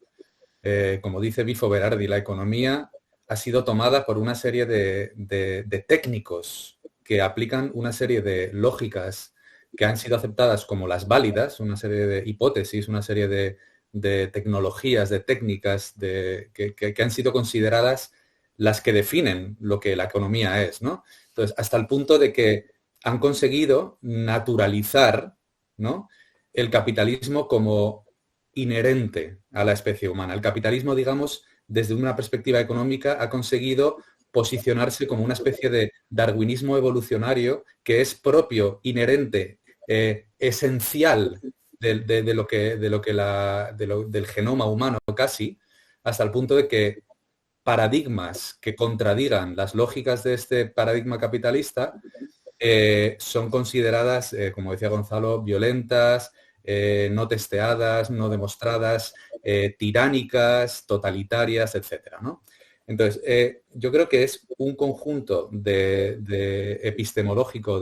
como dice Bifo Berardi, la economía ha sido tomada por una serie de técnicos que aplican una serie de lógicas que han sido aceptadas como las válidas, una serie de hipótesis, una serie de tecnologías, de técnicas que han sido consideradas las que definen lo que la economía es, ¿no? Entonces, hasta el punto de que han conseguido naturalizar, ¿no?, el capitalismo como inherente a la especie humana. El capitalismo, digamos, desde una perspectiva económica, ha conseguido posicionarse como una especie de darwinismo evolucionario que es propio, inherente, esencial del genoma humano casi, hasta el punto de que paradigmas que contradigan las lógicas de este paradigma capitalista son consideradas, como decía Gonzalo, violentas, no testeadas, no demostradas, tiránicas, totalitarias, etcétera, ¿no? Entonces, yo creo que es un conjunto de epistemológico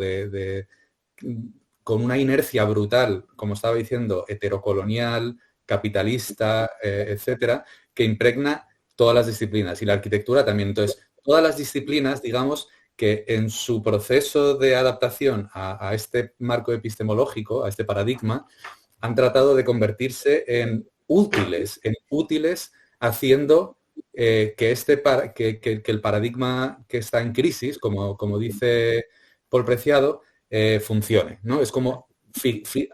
con una inercia brutal, como estaba diciendo, heterocolonial, capitalista, etcétera, que impregna todas las disciplinas y la arquitectura también. Entonces, todas las disciplinas, digamos, que en su proceso de adaptación a este marco epistemológico, a este paradigma, han tratado de convertirse en útiles haciendo que el paradigma que está en crisis, como dice Paul Preciado, funcione, ¿no? Es como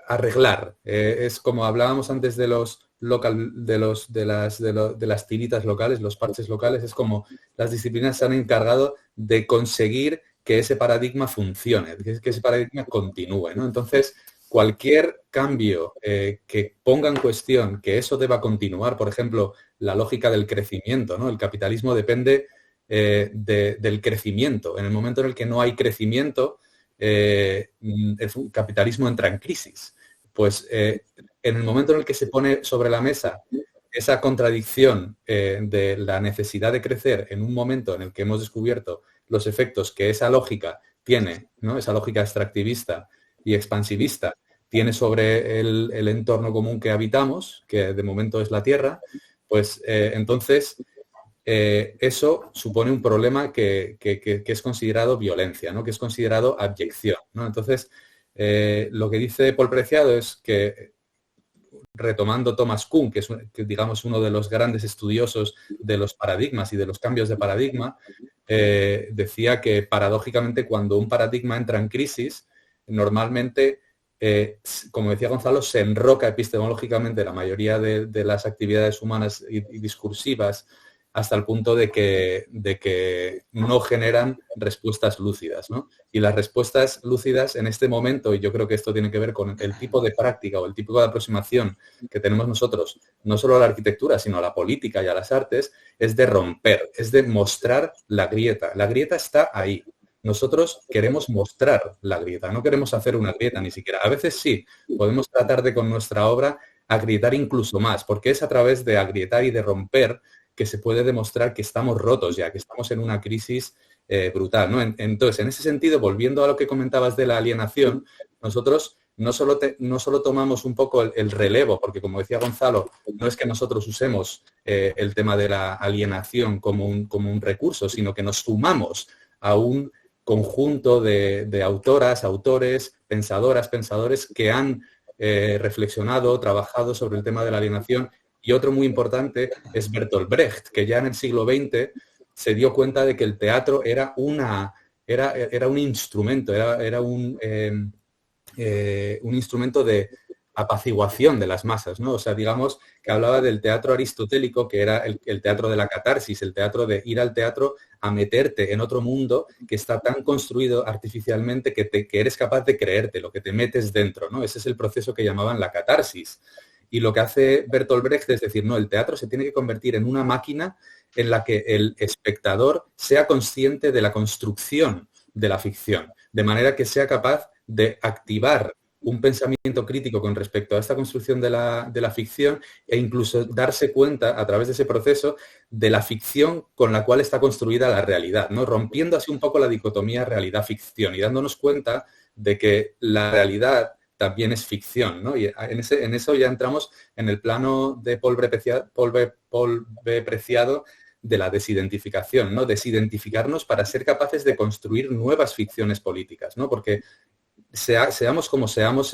arreglar. Es como hablábamos antes de los de las tiritas locales, los parches locales, es como las disciplinas se han encargado de conseguir que ese paradigma funcione, que ese paradigma continúe, ¿no? Entonces, cualquier cambio que ponga en cuestión que eso deba continuar, por ejemplo, la lógica del crecimiento, ¿no? El capitalismo depende del crecimiento. En el momento en el que no hay crecimiento, el capitalismo entra en crisis. Pues en el momento en el que se pone sobre la mesa esa contradicción de la necesidad de crecer en un momento en el que hemos descubierto los efectos que esa lógica tiene, ¿no? Esa lógica extractivista y expansivista tiene sobre el entorno común que habitamos, que de momento es la Tierra, pues entonces eso supone un problema que es considerado violencia, ¿no? Que es considerado abyección, ¿no? Entonces, lo que dice Paul Preciado es que, retomando Thomas Kuhn, que es digamos uno de los grandes estudiosos de los paradigmas y de los cambios de paradigma, decía que paradójicamente cuando un paradigma entra en crisis, normalmente, como decía Gonzalo, se enroca epistemológicamente la mayoría de las actividades humanas y discursivas hasta el punto de que no generan respuestas lúcidas, ¿no? Y las respuestas lúcidas en este momento, y yo creo que esto tiene que ver con el tipo de práctica o el tipo de aproximación que tenemos nosotros, no solo a la arquitectura, sino a la política y a las artes, es de romper, es de mostrar la grieta. La grieta está ahí. Nosotros queremos mostrar la grieta, no queremos hacer una grieta ni siquiera. A veces sí, podemos tratar de con nuestra obra agrietar incluso más, porque es a través de agrietar y de romper que se puede demostrar que estamos rotos ya, que estamos en una crisis brutal, ¿no? Entonces, en ese sentido, volviendo a lo que comentabas de la alienación, nosotros no solo tomamos un poco el relevo, porque como decía Gonzalo, no es que nosotros usemos el tema de la alienación como un recurso, sino que nos sumamos a un conjunto de autoras, autores, pensadoras, pensadores que han reflexionado, trabajado sobre el tema de la alienación. Y otro muy importante es Bertolt Brecht, que ya en el siglo XX se dio cuenta de que el teatro era un instrumento, era un instrumento de apaciguación de las masas, ¿no? O sea, digamos que hablaba del teatro aristotélico, que era el teatro de la catarsis, el teatro de ir al teatro a meterte en otro mundo que está tan construido artificialmente que eres capaz de creerte, lo que te metes dentro, ¿no? Ese es el proceso que llamaban la catarsis. Y lo que hace Bertolt Brecht es decir, no, el teatro se tiene que convertir en una máquina en la que el espectador sea consciente de la construcción de la ficción, de manera que sea capaz de activar un pensamiento crítico con respecto a esta construcción de la ficción e incluso darse cuenta a través de ese proceso de la ficción con la cual está construida la realidad, ¿no? Rompiendo así un poco la dicotomía realidad-ficción y dándonos cuenta de que la realidad también es ficción, ¿no? Y en eso ya entramos en el plano de Paul B. Preciado de la desidentificación, ¿no? Desidentificarnos para ser capaces de construir nuevas ficciones políticas, ¿no? Porque seamos como seamos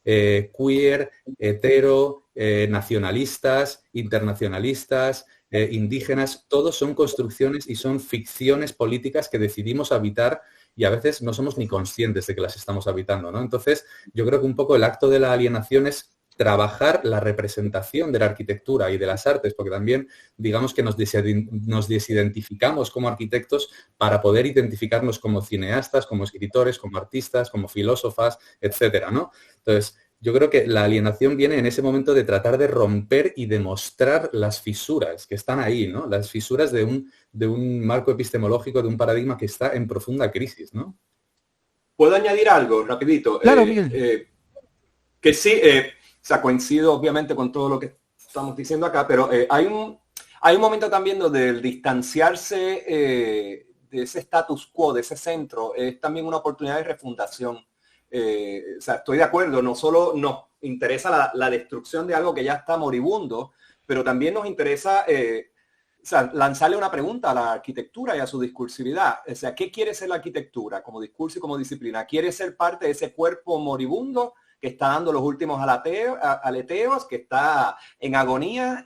queer, hetero, nacionalistas, internacionalistas, indígenas, todos son construcciones y son ficciones políticas que decidimos habitar y a veces no somos ni conscientes de que las estamos habitando, ¿no? Entonces, yo creo que un poco el acto de la alienación es trabajar la representación de la arquitectura y de las artes, porque también digamos que nos desidentificamos como arquitectos para poder identificarnos como cineastas, como escritores, como artistas, como filósofas, etcétera, ¿no? Entonces, yo creo que la alienación viene en ese momento de tratar de romper y demostrar las fisuras que están ahí, ¿no? Las fisuras de un marco epistemológico, de un paradigma que está en profunda crisis, ¿no? ¿Puedo añadir algo rapidito? Claro, Miguel. Que sí, o sea, coincido obviamente con todo lo que estamos diciendo acá, pero hay un momento también donde el distanciarse de ese status quo, de ese centro, es también una oportunidad de refundación. O sea, estoy de acuerdo, no solo nos interesa la destrucción de algo que ya está moribundo, pero también nos interesa o sea, lanzarle una pregunta a la arquitectura y a su discursividad. O sea, ¿qué quiere ser la arquitectura como discurso y como disciplina? ¿Quiere ser parte de ese cuerpo moribundo que está dando los últimos aleteos, que está en agonía,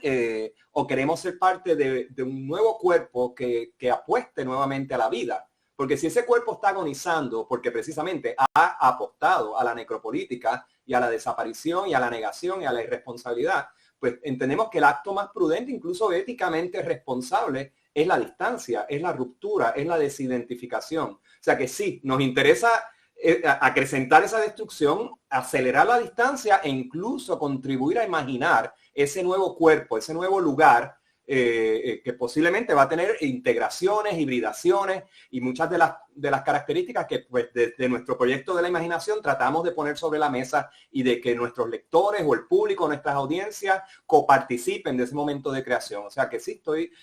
o queremos ser parte de un nuevo cuerpo que apueste nuevamente a la vida. Porque si ese cuerpo está agonizando, porque precisamente ha apostado a la necropolítica y a la desaparición y a la negación y a la irresponsabilidad, pues entendemos que el acto más prudente, incluso éticamente responsable, es la distancia, es la ruptura, es la desidentificación. O sea que sí, nos interesa acrecentar esa destrucción, acelerar la distancia e incluso contribuir a imaginar ese nuevo cuerpo, ese nuevo lugar que posiblemente va a tener integraciones, hibridaciones y muchas de las características que pues desde nuestro proyecto de la imaginación tratamos de poner sobre la mesa y de que nuestros lectores o el público, nuestras audiencias coparticipen de ese momento de creación. O sea que sí,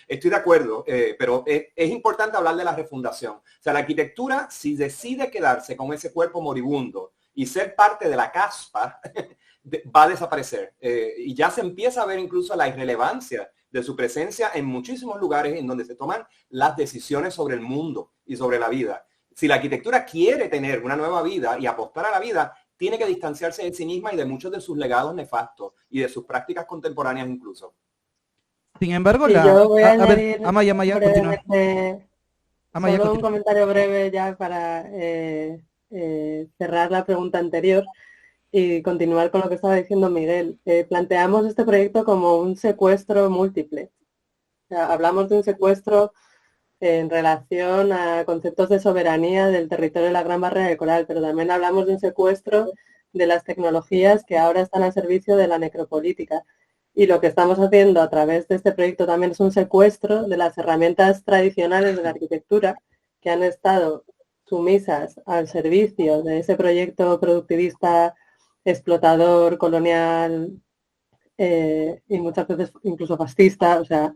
estoy de acuerdo, pero es importante hablar de la refundación. O sea, la arquitectura, si decide quedarse con ese cuerpo moribundo y ser parte de la caspa, va a desaparecer. Y ya se empieza a ver incluso la irrelevancia de su presencia en muchísimos lugares en donde se toman las decisiones sobre el mundo y sobre la vida. Si la arquitectura quiere tener una nueva vida y apostar a la vida, tiene que distanciarse de sí misma y de muchos de sus legados nefastos y de sus prácticas contemporáneas incluso. Sin embargo, yo voy a ver, añadir Amaya, continúa. Amaya, solo un continúa. comentario breve ya para cerrar la pregunta anterior y continuar con lo que estaba diciendo Miguel. Planteamos este proyecto como un secuestro múltiple. O sea, hablamos de un secuestro en relación a conceptos de soberanía del territorio de la Gran Barrera de Coral, pero también hablamos de un secuestro de las tecnologías que ahora están al servicio de la necropolítica. Y lo que estamos haciendo a través de este proyecto también es un secuestro de las herramientas tradicionales de la arquitectura que han estado sumisas al servicio de ese proyecto productivista, explotador, colonial y muchas veces incluso fascista. O sea,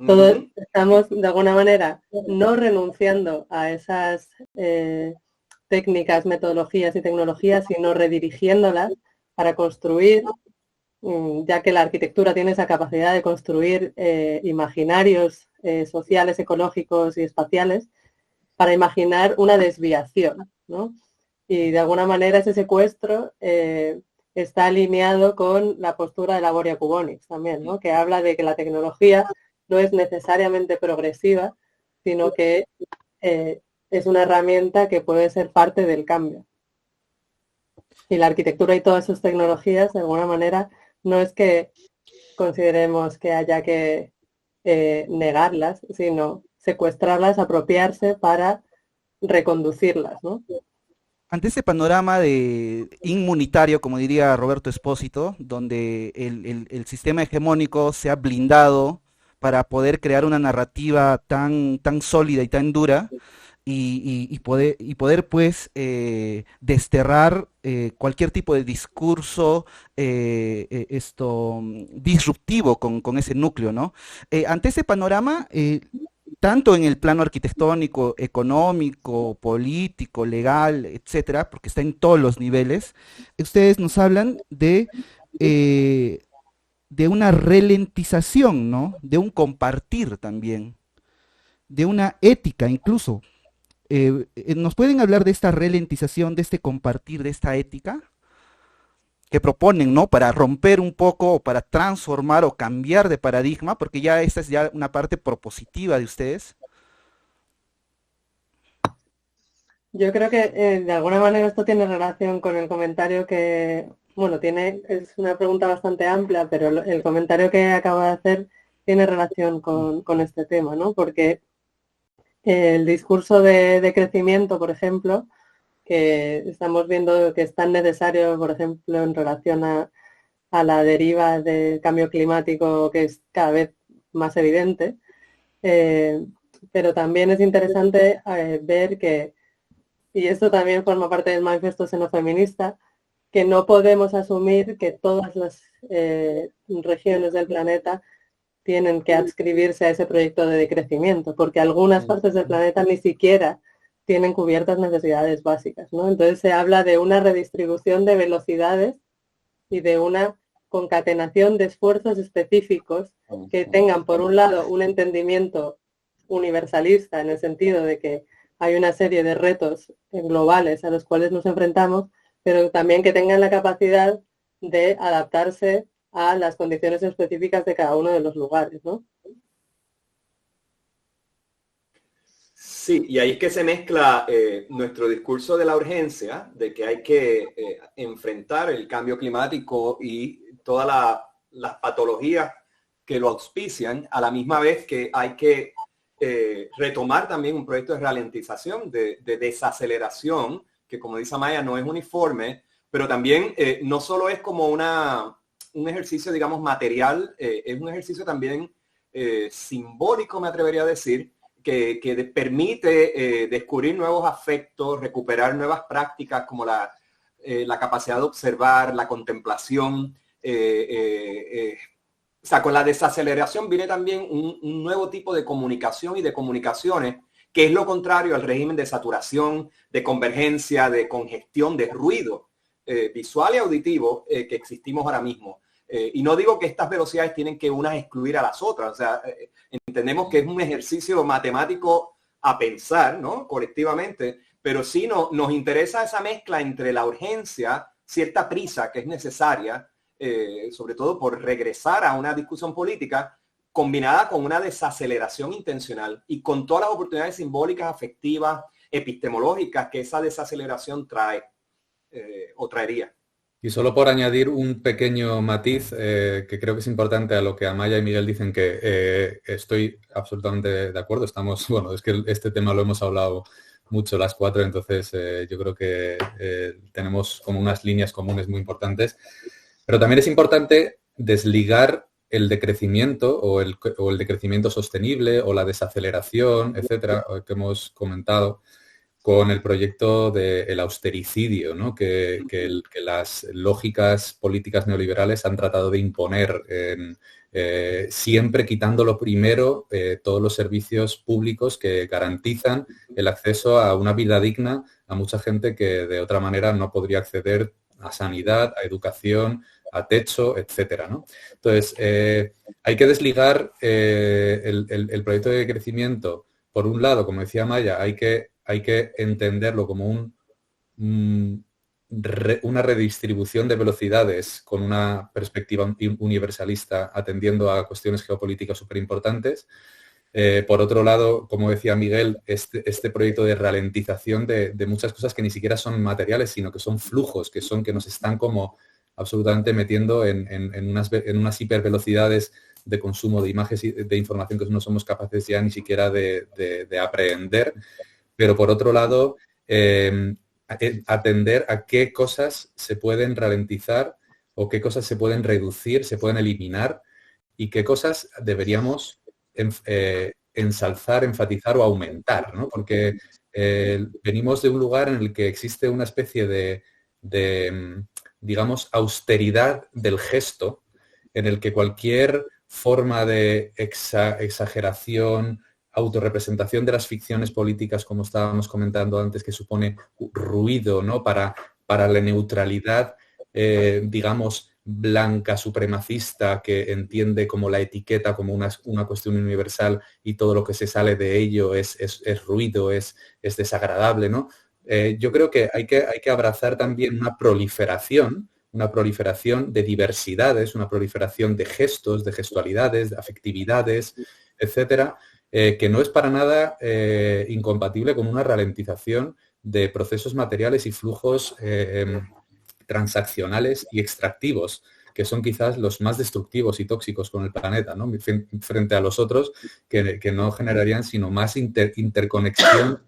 todos estamos de alguna manera no renunciando a esas técnicas, metodologías y tecnologías, sino redirigiéndolas para construir, ya que la arquitectura tiene esa capacidad de construir imaginarios sociales, ecológicos y espaciales, para imaginar una desviación, ¿no? Y de alguna manera ese secuestro está alineado con la postura de la Boria Kubonix también, ¿no? Que habla de que la tecnología no es necesariamente progresiva, sino que es una herramienta que puede ser parte del cambio. Y la arquitectura y todas sus tecnologías, de alguna manera, no es que consideremos que haya que negarlas, sino secuestrarlas, apropiarse para reconducirlas, ¿no? Ante ese panorama de inmunitario, como diría Roberto Espósito, donde el sistema hegemónico se ha blindado para poder crear una narrativa tan sólida y tan dura, y poder pues desterrar cualquier tipo de discurso disruptivo con ese núcleo, ¿no? Ante ese panorama, tanto en el plano arquitectónico, económico, político, legal, etcétera, porque está en todos los niveles, ustedes nos hablan de una ralentización, ¿no? De un compartir también, de una ética incluso. ¿Nos pueden hablar de esta ralentización, de este compartir, de esta ética que proponen, ¿no? Para romper un poco, o para transformar o cambiar de paradigma, porque ya esta es ya una parte propositiva de ustedes. Yo creo que de alguna manera esto tiene relación con el comentario que, bueno, es una pregunta bastante amplia, pero el comentario que acabo de hacer tiene relación con este tema, ¿no? Porque el discurso de crecimiento, por ejemplo, que estamos viendo que es tan necesario, por ejemplo, en relación a la deriva del cambio climático, que es cada vez más evidente, pero también es interesante ver que, y esto también forma parte del manifiesto xenofeminista, que no podemos asumir que todas las regiones del planeta tienen que adscribirse a ese proyecto de decrecimiento, porque algunas partes del planeta ni siquiera tienen cubiertas necesidades básicas, ¿no? Entonces se habla de una redistribución de velocidades y de una concatenación de esfuerzos específicos que tengan, por un lado, un entendimiento universalista en el sentido de que hay una serie de retos globales a los cuales nos enfrentamos, pero también que tengan la capacidad de adaptarse a las condiciones específicas de cada uno de los lugares, ¿no? Sí, y ahí es que se mezcla nuestro discurso de la urgencia, de que hay que enfrentar el cambio climático y todas las patologías que lo auspician, a la misma vez que hay que retomar también un proyecto de ralentización, de desaceleración, que como dice Amaya no es uniforme, pero también no solo es como un ejercicio, digamos, material, es un ejercicio también simbólico, me atrevería a decir, que permite descubrir nuevos afectos, recuperar nuevas prácticas como la capacidad de observar, la contemplación. O sea, con la desaceleración viene también un nuevo tipo de comunicación y de comunicaciones, que es lo contrario al régimen de saturación, de convergencia, de congestión, de ruido visual y auditivo que existimos ahora mismo. Y no digo que estas velocidades tienen que unas excluir a las otras. O sea, entendemos que es un ejercicio matemático a pensar, ¿no? Colectivamente, pero sí nos interesa esa mezcla entre la urgencia, cierta prisa que es necesaria, sobre todo por regresar a una discusión política, combinada con una desaceleración intencional y con todas las oportunidades simbólicas, afectivas, epistemológicas que esa desaceleración trae o traería. Y solo por añadir un pequeño matiz que creo que es importante a lo que Amaya y Miguel dicen, que estoy absolutamente de acuerdo. Estamos, bueno, es que este tema lo hemos hablado mucho las cuatro, entonces yo creo que tenemos como unas líneas comunes muy importantes. Pero también es importante desligar el decrecimiento o el decrecimiento sostenible o la desaceleración, etcétera, que hemos comentado, con el proyecto del austericidio, ¿no? que las lógicas políticas neoliberales han tratado de imponer, siempre quitando lo primero todos los servicios públicos que garantizan el acceso a una vida digna a mucha gente que de otra manera no podría acceder a sanidad, a educación, a techo, etcétera, ¿no? Entonces, hay que desligar el proyecto de crecimiento. Por un lado, como decía Maya, hay que entenderlo como una redistribución de velocidades con una perspectiva universalista atendiendo a cuestiones geopolíticas súper importantes. Por otro lado, como decía Miguel, este proyecto de ralentización de muchas cosas que ni siquiera son materiales, sino que son flujos, que nos están como absolutamente metiendo en unas hipervelocidades de consumo de imágenes y de información que no somos capaces ya ni siquiera de aprehender. Pero por otro lado, atender a qué cosas se pueden ralentizar o qué cosas se pueden reducir, se pueden eliminar y qué cosas deberíamos ensalzar, enfatizar o aumentar, ¿no? Porque venimos de un lugar en el que existe una especie de digamos, austeridad del gesto, en el que cualquier forma de exageración, autorrepresentación de las ficciones políticas, como estábamos comentando antes, que supone ruido, ¿no? Para la neutralidad, digamos, blanca, supremacista, que entiende como la etiqueta como una cuestión universal y todo lo que se sale de ello es ruido, es desagradable, ¿no? Yo creo que hay que abrazar también una proliferación de diversidades, una proliferación de gestos, de gestualidades, de afectividades, etcétera, que no es para nada incompatible con una ralentización de procesos materiales y flujos transaccionales y extractivos, que son quizás los más destructivos y tóxicos con el planeta, ¿no? Frente a los otros que no generarían sino más interconexión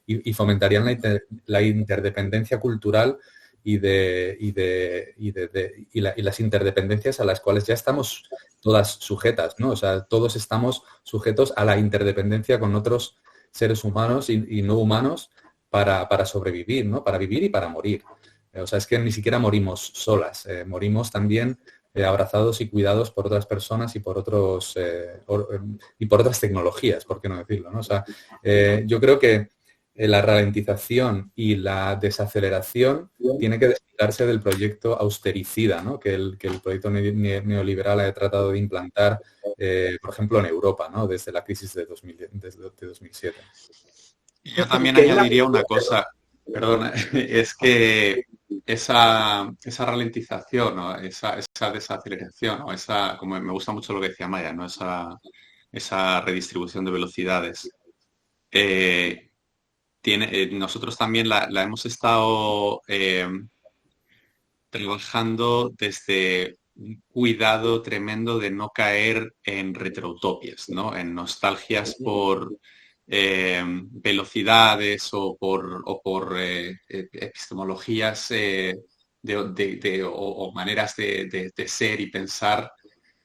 y fomentarían la interdependencia cultural y las interdependencias a las cuales ya estamos todas sujetas, ¿no? O sea, todos estamos sujetos a la interdependencia con otros seres humanos y no humanos para sobrevivir, ¿no? Para vivir y para morir. O sea, es que ni siquiera morimos solas, morimos también abrazados y cuidados por otras personas y por otras tecnologías, por qué no decirlo, ¿no? O sea, yo creo que la ralentización y la desaceleración tiene que desligarse del proyecto austericida, ¿no? que el proyecto neoliberal ha tratado de implantar, por ejemplo, en Europa, ¿no? Desde la crisis de 2007. Yo también añadiría una cosa, perdona, es que esa ralentización, ¿no? Esa desaceleración, o como me gusta mucho lo que decía Maya, ¿no? Esa redistribución de velocidades. Nosotros también la hemos estado trabajando desde un cuidado tremendo de no caer en retroutopias, ¿no? En nostalgias por velocidades o por epistemologías o maneras de ser y pensar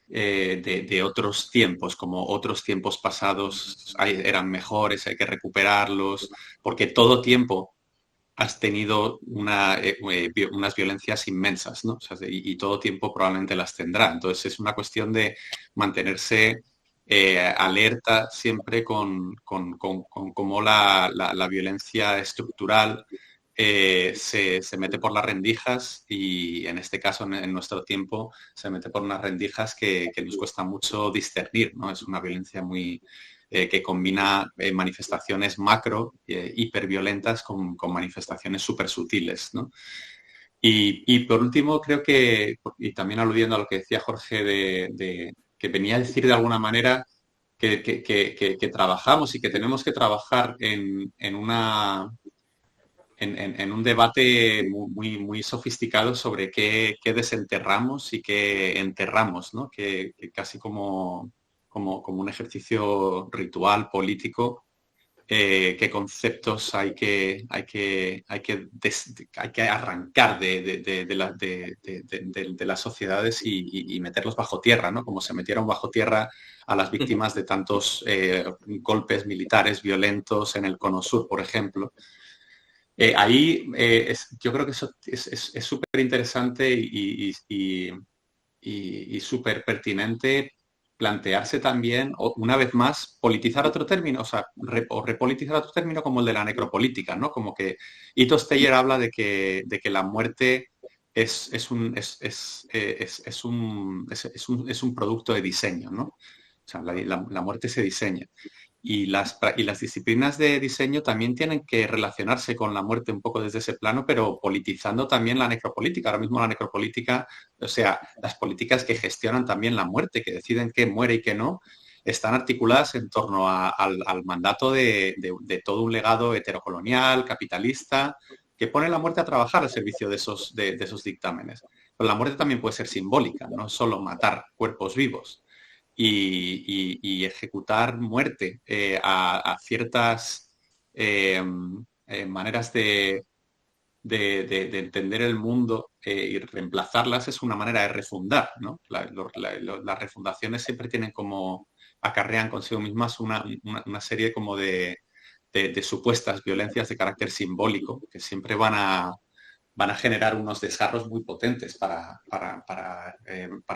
de otros tiempos, como otros tiempos pasados eran mejores, hay que recuperarlos, porque todo tiempo has tenido unas violencias inmensas, ¿no? O sea, y todo tiempo probablemente las tendrá. Entonces es una cuestión de mantenerse alerta siempre con cómo la violencia estructural se mete por las rendijas y en este caso, en nuestro tiempo, se mete por unas rendijas que nos cuesta mucho discernir, ¿no? Es una violencia muy que combina manifestaciones macro, hiperviolentas con manifestaciones súper sutiles, ¿no? Y por último, creo que, y también aludiendo a lo que decía Jorge, que venía a decir de alguna manera que trabajamos y que tenemos que trabajar en un debate muy sofisticado sobre qué desenterramos y qué enterramos, ¿no? Que casi como un ejercicio ritual político, qué conceptos hay que arrancar de las sociedades y meterlos bajo tierra, ¿no? Como se metieron bajo tierra a las víctimas de tantos golpes militares violentos en el Cono Sur, por ejemplo. Yo creo que eso es súper interesante y súper pertinente plantearse también, una vez más, politizar otro término, o repolitizar otro término como el de la necropolítica, ¿no? Como que Ito Steyer habla de que la muerte es un producto de diseño, ¿no? O sea, la muerte se diseña. Y las disciplinas de diseño también tienen que relacionarse con la muerte un poco desde ese plano, pero politizando también la necropolítica. Ahora mismo la necropolítica, o sea, las políticas que gestionan también la muerte, que deciden qué muere y qué no, están articuladas en torno al mandato de todo un legado heterocolonial, capitalista, que pone la muerte a trabajar al servicio de esos dictámenes. Pero la muerte también puede ser simbólica, no solo matar cuerpos vivos. Y ejecutar muerte a ciertas maneras de entender el mundo y reemplazarlas es una manera de refundar, ¿no? Las refundaciones siempre acarrean consigo mismas una serie como de supuestas violencias de carácter simbólico que siempre van a generar unos desgarros muy potentes para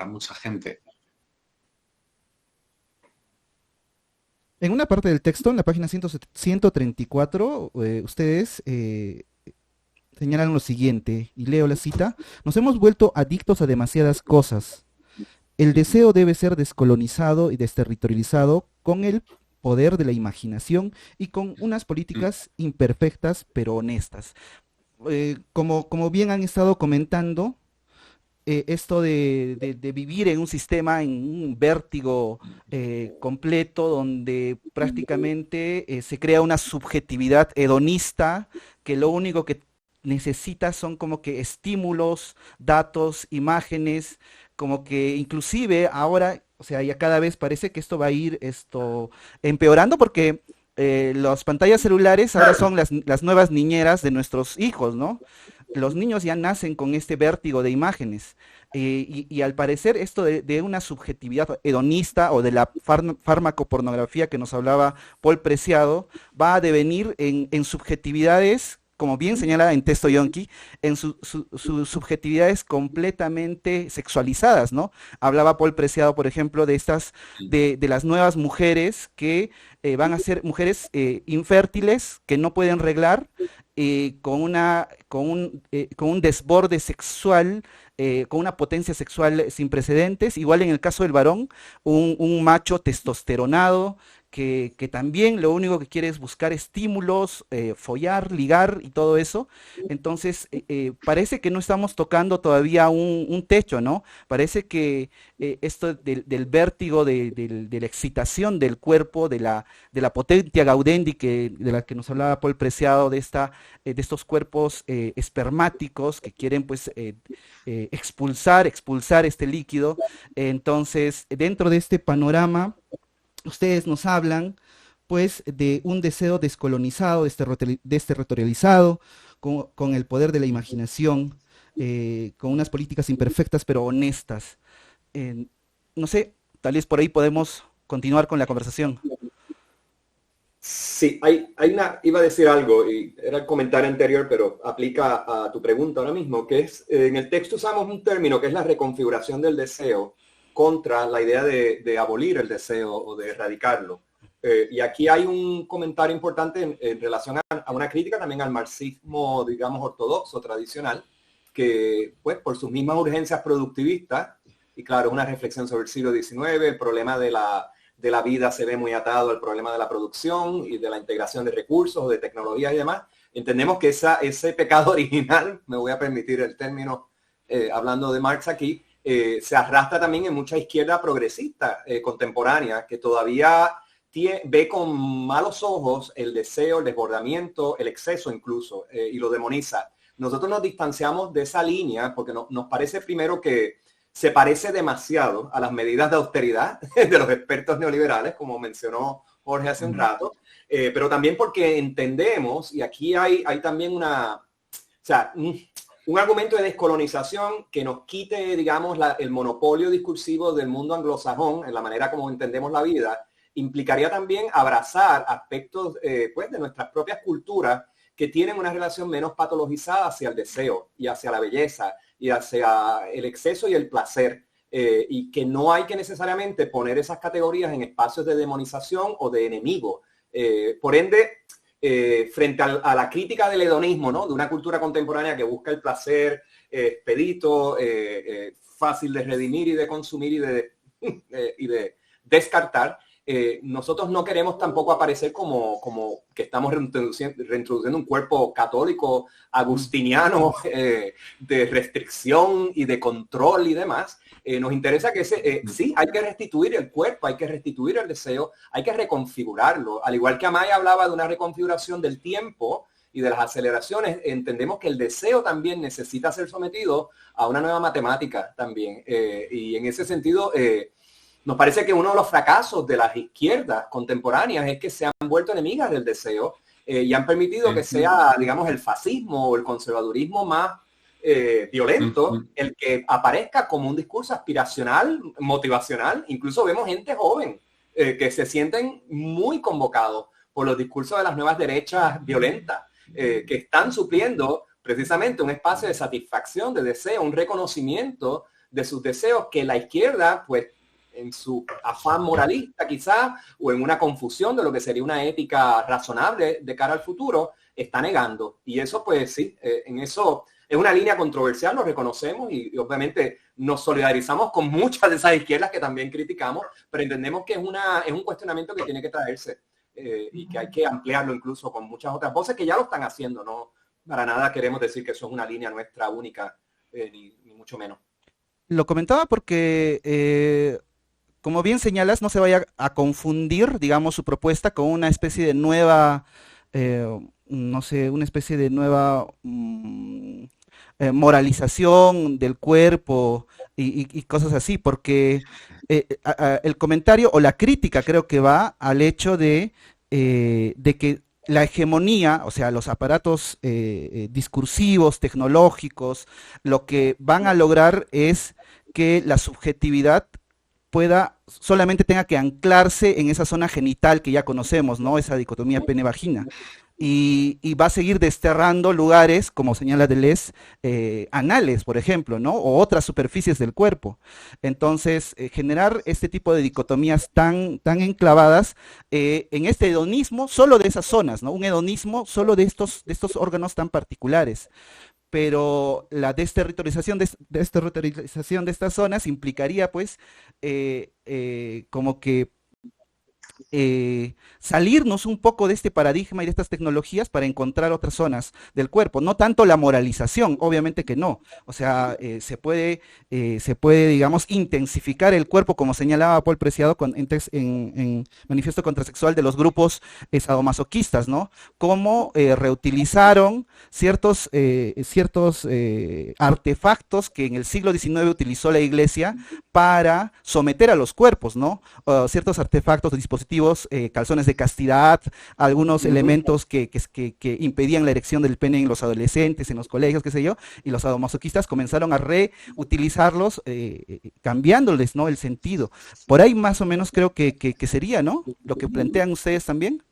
mucha gente. En una parte del texto, en la página 134, ustedes señalan lo siguiente, y leo la cita: nos hemos vuelto adictos a demasiadas cosas. El deseo debe ser descolonizado y desterritorializado con el poder de la imaginación y con unas políticas imperfectas pero honestas. Como bien han estado comentando, esto de vivir en un sistema, en un vértigo completo, donde prácticamente se crea una subjetividad hedonista, que lo único que necesita son como que estímulos, datos, imágenes, como que inclusive ahora, o sea, ya cada vez parece que esto va a ir empeorando, porque las pantallas celulares ahora son las nuevas niñeras de nuestros hijos, ¿no? Los niños ya nacen con este vértigo de imágenes, y al parecer esto de una subjetividad hedonista o de la fármacopornografía que nos hablaba Paul Preciado va a devenir en subjetividades, como bien señala en Texto Yonki, en sus subjetividades completamente sexualizadas, ¿no? Hablaba Paul Preciado, por ejemplo, de las nuevas mujeres que van a ser mujeres infértiles, que no pueden reglar, con un desborde sexual, con una potencia sexual sin precedentes. Igual en el caso del varón, un macho testosteronado que también lo único que quiere es buscar estímulos, follar, ligar y todo eso. Entonces, parece que no estamos tocando todavía un techo, ¿no? Parece que esto del vértigo, de la excitación del cuerpo, de la potentia gaudendi de la que nos hablaba Paul Preciado, de estos cuerpos espermáticos que quieren pues expulsar este líquido. Entonces, dentro de este panorama, ustedes nos hablan pues de un deseo descolonizado, desterritorializado, con el poder de la imaginación, con unas políticas imperfectas pero honestas. Eh, no sé, tal vez por ahí podemos continuar con la conversación. Sí, iba a decir algo, y era el comentario anterior, pero aplica a tu pregunta ahora mismo, que es, en el texto usamos un término que es la reconfiguración del deseo contra la idea de abolir el deseo o de erradicarlo. Y aquí hay un comentario importante en relación a una crítica también al marxismo, digamos, ortodoxo, tradicional, que pues por sus mismas urgencias productivistas, y claro, es una reflexión sobre el siglo XIX, el problema de la vida se ve muy atado al problema de la producción y de la integración de recursos, de tecnología y demás. Entendemos que ese pecado original, me voy a permitir el término hablando de Marx aquí, se arrastra también en mucha izquierda progresista contemporánea que todavía ve con malos ojos el deseo, el desbordamiento, el exceso incluso, y lo demoniza. Nosotros nos distanciamos de esa línea porque nos parece primero que se parece demasiado a las medidas de austeridad de los expertos neoliberales, como mencionó Jorge hace un rato, pero también porque entendemos, y aquí hay también un argumento de descolonización que nos quite, digamos, el monopolio discursivo del mundo anglosajón en la manera como entendemos la vida, implicaría también abrazar aspectos pues, de nuestras propias culturas que tienen una relación menos patologizada hacia el deseo y hacia la belleza y hacia el exceso y el placer, y que no hay que necesariamente poner esas categorías en espacios de demonización o de enemigo. Por ende, frente a la crítica del hedonismo, ¿no? De una cultura contemporánea que busca el placer expedito, fácil de redimir y de consumir y de descartar, nosotros no queremos tampoco aparecer como que estamos reintroduciendo un cuerpo católico agustiniano de restricción y de control y demás. Nos interesa que sí, hay que restituir el cuerpo, hay que restituir el deseo, hay que reconfigurarlo. Al igual que Amaya hablaba de una reconfiguración del tiempo y de las aceleraciones, entendemos que el deseo también necesita ser sometido a una nueva matemática también. Y en ese sentido, nos parece que uno de los fracasos de las izquierdas contemporáneas es que se han vuelto enemigas del deseo y han permitido que sea, digamos, el fascismo o el conservadurismo más violento el que aparezca como un discurso aspiracional, motivacional. Incluso vemos gente joven que se sienten muy convocados por los discursos de las nuevas derechas violentas, que están supliendo precisamente un espacio de satisfacción, de deseo, un reconocimiento de sus deseos que la izquierda, pues, en su afán moralista quizás, o en una confusión de lo que sería una ética razonable de cara al futuro, está negando. Y eso, pues sí, en eso es una línea controversial, lo reconocemos y obviamente nos solidarizamos con muchas de esas izquierdas que también criticamos, pero entendemos que es un cuestionamiento que tiene que traerse y que hay que ampliarlo incluso con muchas otras voces que ya lo están haciendo. No, para nada queremos decir que eso es una línea nuestra única, ni mucho menos. Lo comentaba porque como bien señalas, no se vaya a confundir, digamos, su propuesta con una especie de nueva, no sé, una especie de nueva moralización del cuerpo y cosas así, porque el comentario o la crítica creo que va al hecho de que la hegemonía, o sea, los aparatos discursivos, tecnológicos, lo que van a lograr es que la subjetividad solamente tenga que anclarse en esa zona genital que ya conocemos, ¿no? Esa dicotomía pene-vagina. Y va a seguir desterrando lugares, como señala Deleuze, anales, por ejemplo, ¿no? O otras superficies del cuerpo. Entonces, generar este tipo de dicotomías tan enclavadas en este hedonismo solo de esas zonas, ¿no? Un hedonismo solo de estos órganos tan particulares. Pero la desterritorialización de estas zonas implicaría, pues, como que salirnos un poco de este paradigma y de estas tecnologías para encontrar otras zonas del cuerpo, no tanto la moralización, obviamente que no, o sea, se puede, digamos, intensificar el cuerpo, como señalaba Paul Preciado en Manifiesto Contrasexual de los grupos sadomasoquistas, ¿no? Cómo reutilizaron ciertos artefactos que en el siglo XIX utilizó la Iglesia para someter a los cuerpos, ¿no? Ciertos artefactos, dispositivos, calzones de castidad, algunos elementos que impedían la erección del pene en los adolescentes, en los colegios, qué sé yo, y los sadomasoquistas comenzaron a reutilizarlos, cambiándoles, ¿no?, el sentido. Por ahí más o menos creo que sería, ¿no?, lo que plantean ustedes también.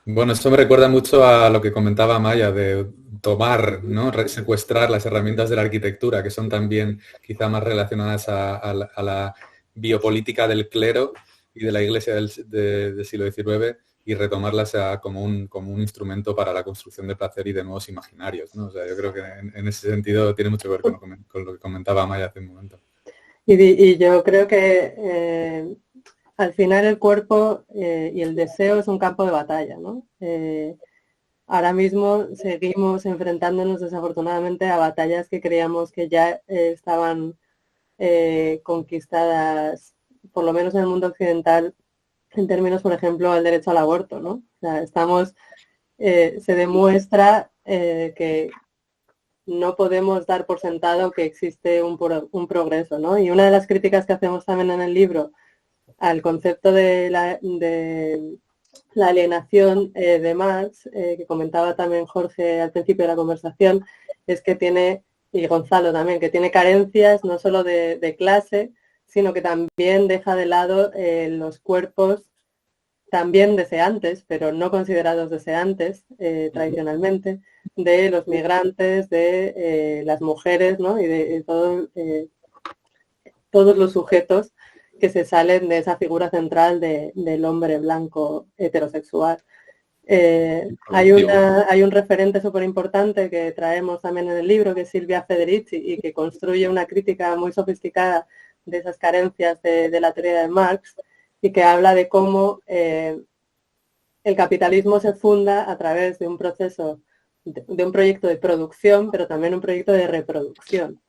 Bueno, esto me recuerda mucho a lo que comentaba Maya de tomar, ¿no? Secuestrar las herramientas de la arquitectura, que son también quizá más relacionadas a la biopolítica del clero y de la Iglesia del siglo XIX, y retomarlas como un instrumento para la construcción de placer y de nuevos imaginarios, ¿no? O sea, yo creo que en ese sentido tiene mucho que ver con lo que comentaba Maya hace un momento. Y yo creo que al final el cuerpo y el deseo es un campo de batalla, ¿no? Ahora mismo seguimos enfrentándonos desafortunadamente a batallas que creíamos que ya estaban conquistadas, por lo menos en el mundo occidental, en términos, por ejemplo, al derecho al aborto, ¿no? O sea, se demuestra que no podemos dar por sentado que existe un progreso, ¿no? Y una de las críticas que hacemos también en el libro al concepto de la alienación de Marx, que comentaba también Jorge al principio de la conversación, es que tiene, y Gonzalo también, que tiene carencias no solo de clase, sino que también deja de lado los cuerpos también deseantes, pero no considerados deseantes tradicionalmente, de los migrantes, de las mujeres, ¿no? Y de todos los sujetos que se salen de esa figura central del hombre blanco heterosexual. Hay un referente súper importante que traemos también en el libro, que es Silvia Federici, y que construye una crítica muy sofisticada de esas carencias de la teoría de Marx, y que habla de cómo el capitalismo se funda a través de un proceso, de un proyecto de producción, pero también un proyecto de reproducción.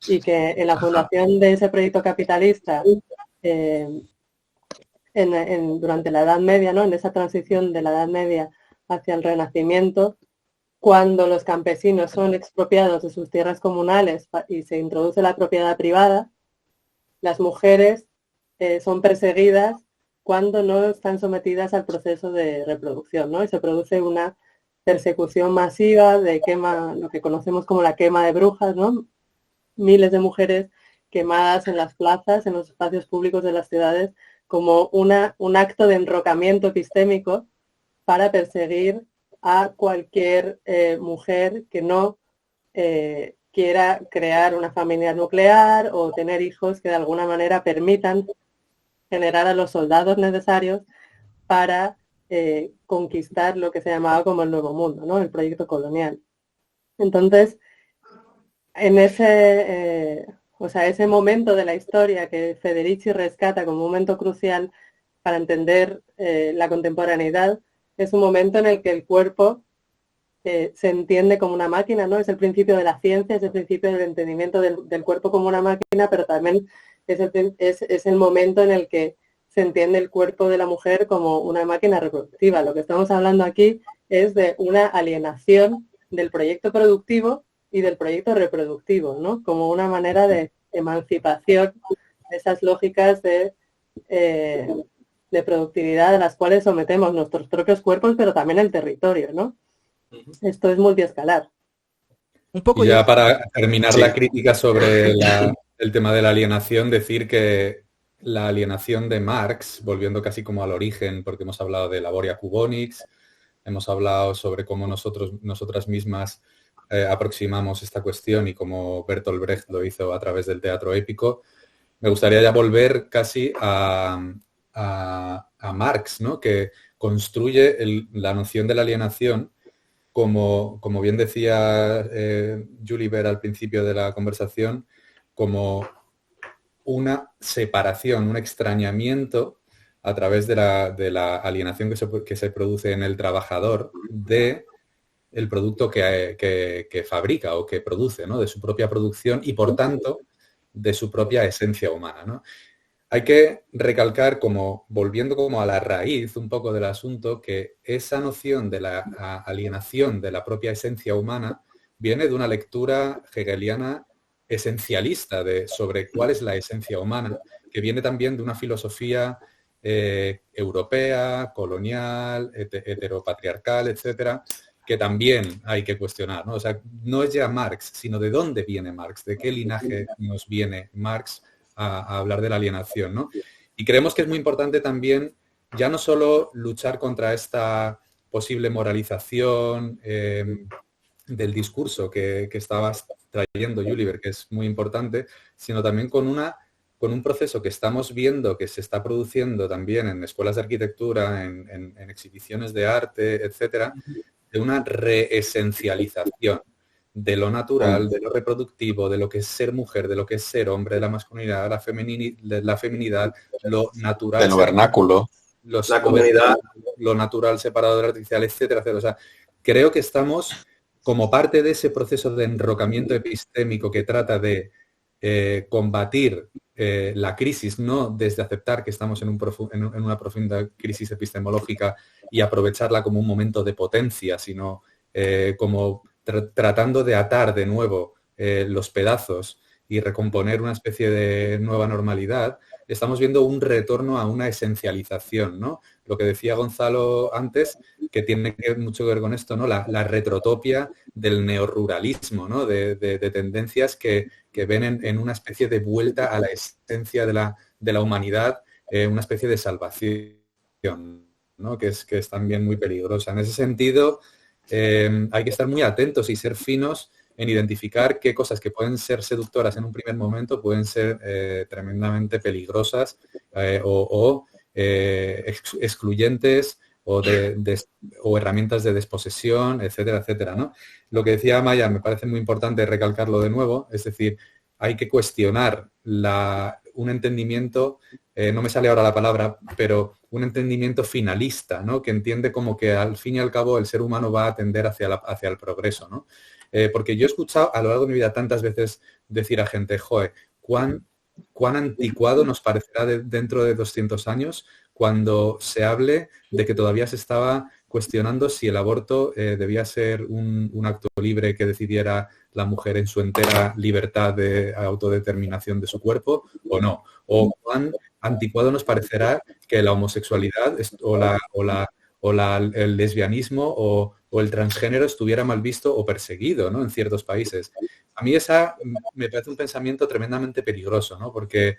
Y que en la fundación de ese proyecto capitalista, durante la Edad Media, ¿no?, en esa transición de la Edad Media hacia el Renacimiento, cuando los campesinos son expropiados de sus tierras comunales y se introduce la propiedad privada, las mujeres son perseguidas cuando no están sometidas al proceso de reproducción, ¿no? Y se produce una persecución masiva de quema, lo que conocemos como la quema de brujas, ¿no? Miles de mujeres quemadas en las plazas, en los espacios públicos de las ciudades, como un acto de enrocamiento epistémico para perseguir a cualquier mujer que no quiera crear una familia nuclear o tener hijos que de alguna manera permitan generar a los soldados necesarios para conquistar lo que se llamaba como el Nuevo Mundo, ¿no?, el proyecto colonial. Entonces, en ese momento de la historia que Federici rescata como un momento crucial para entender la contemporaneidad, es un momento en el que el cuerpo se entiende como una máquina, ¿no? Es el principio de la ciencia, es el principio del entendimiento del cuerpo como una máquina, pero también es el momento en el que se entiende el cuerpo de la mujer como una máquina reproductiva. Lo que estamos hablando aquí es de una alienación del proyecto productivo y del proyecto reproductivo, ¿no?, como una manera de emancipación de esas lógicas de productividad a las cuales sometemos nuestros propios cuerpos, pero también el territorio, ¿no? Esto es multiescalar. Un poco y ya yo... para terminar la crítica sobre el tema de la alienación, decir que la alienación de Marx, volviendo casi como al origen, porque hemos hablado de Laboria Cubonix, hemos hablado sobre cómo nosotras mismas aproximamos esta cuestión y cómo Bertolt Brecht lo hizo a través del teatro épico. Me gustaría ya volver casi a Marx, ¿no?, que construye la noción de la alienación como bien decía Julie Ver al principio de la conversación, como una separación, un extrañamiento a través de la alienación que se produce en el trabajador de el producto que fabrica o que produce, ¿no? De su propia producción y, por tanto, de su propia esencia humana, ¿no? Hay que recalcar, como volviendo como a la raíz un poco del asunto, que esa noción de la alienación de la propia esencia humana viene de una lectura hegeliana esencialista sobre cuál es la esencia humana, que viene también de una filosofía europea, colonial, heteropatriarcal, etcétera, que también hay que cuestionar, ¿no? O sea, no es ya Marx, sino de dónde viene Marx, de qué linaje nos viene Marx a hablar de la alienación, ¿no? Y creemos que es muy importante también ya no solo luchar contra esta posible moralización del discurso que estabas trayendo, Juliver, que es muy importante, sino también con un proceso que estamos viendo que se está produciendo también en escuelas de arquitectura, en exhibiciones de arte, etcétera, de una reesencialización de lo natural, de lo reproductivo, de lo que es ser mujer, de lo que es ser hombre, de la masculinidad, la feminidad, lo natural. De lo vernáculo. La comunidad. Lo natural separado de lo artificial, etcétera, etcétera. O sea, creo que estamos como parte de ese proceso de enrocamiento epistémico que trata de combatir la crisis, no desde aceptar que estamos en una profunda crisis epistemológica y aprovecharla como un momento de potencia, sino como tratando de atar de nuevo los pedazos y recomponer una especie de nueva normalidad. Estamos viendo un retorno a una esencialización, ¿no? Lo que decía Gonzalo antes, que tiene mucho que ver con esto, ¿no? La retrotopia del neoruralismo, ¿no? De tendencias que ven en una especie de vuelta a la esencia de la humanidad, una especie de salvación, ¿no? Que es también muy peligrosa. En ese sentido, hay que estar muy atentos y ser finos en identificar qué cosas que pueden ser seductoras en un primer momento pueden ser tremendamente peligrosas o excluyentes o herramientas de desposesión, etcétera, etcétera, ¿no? Lo que decía Maya me parece muy importante recalcarlo de nuevo, es decir, hay que cuestionar un entendimiento, no me sale ahora la palabra, pero un entendimiento finalista, ¿no? Que entiende como que al fin y al cabo el ser humano va a tender hacia el progreso, ¿no? Porque yo he escuchado a lo largo de mi vida tantas veces decir a gente, joder, cuán anticuado nos parecerá dentro de 200 años cuando se hable de que todavía se estaba cuestionando si el aborto debía ser un acto libre que decidiera la mujer en su entera libertad de autodeterminación de su cuerpo o no. O cuán anticuado nos parecerá que la homosexualidad el lesbianismo o el transgénero estuviera mal visto o perseguido, ¿no? En ciertos países. A mí esa me parece un pensamiento tremendamente peligroso, ¿no? Porque,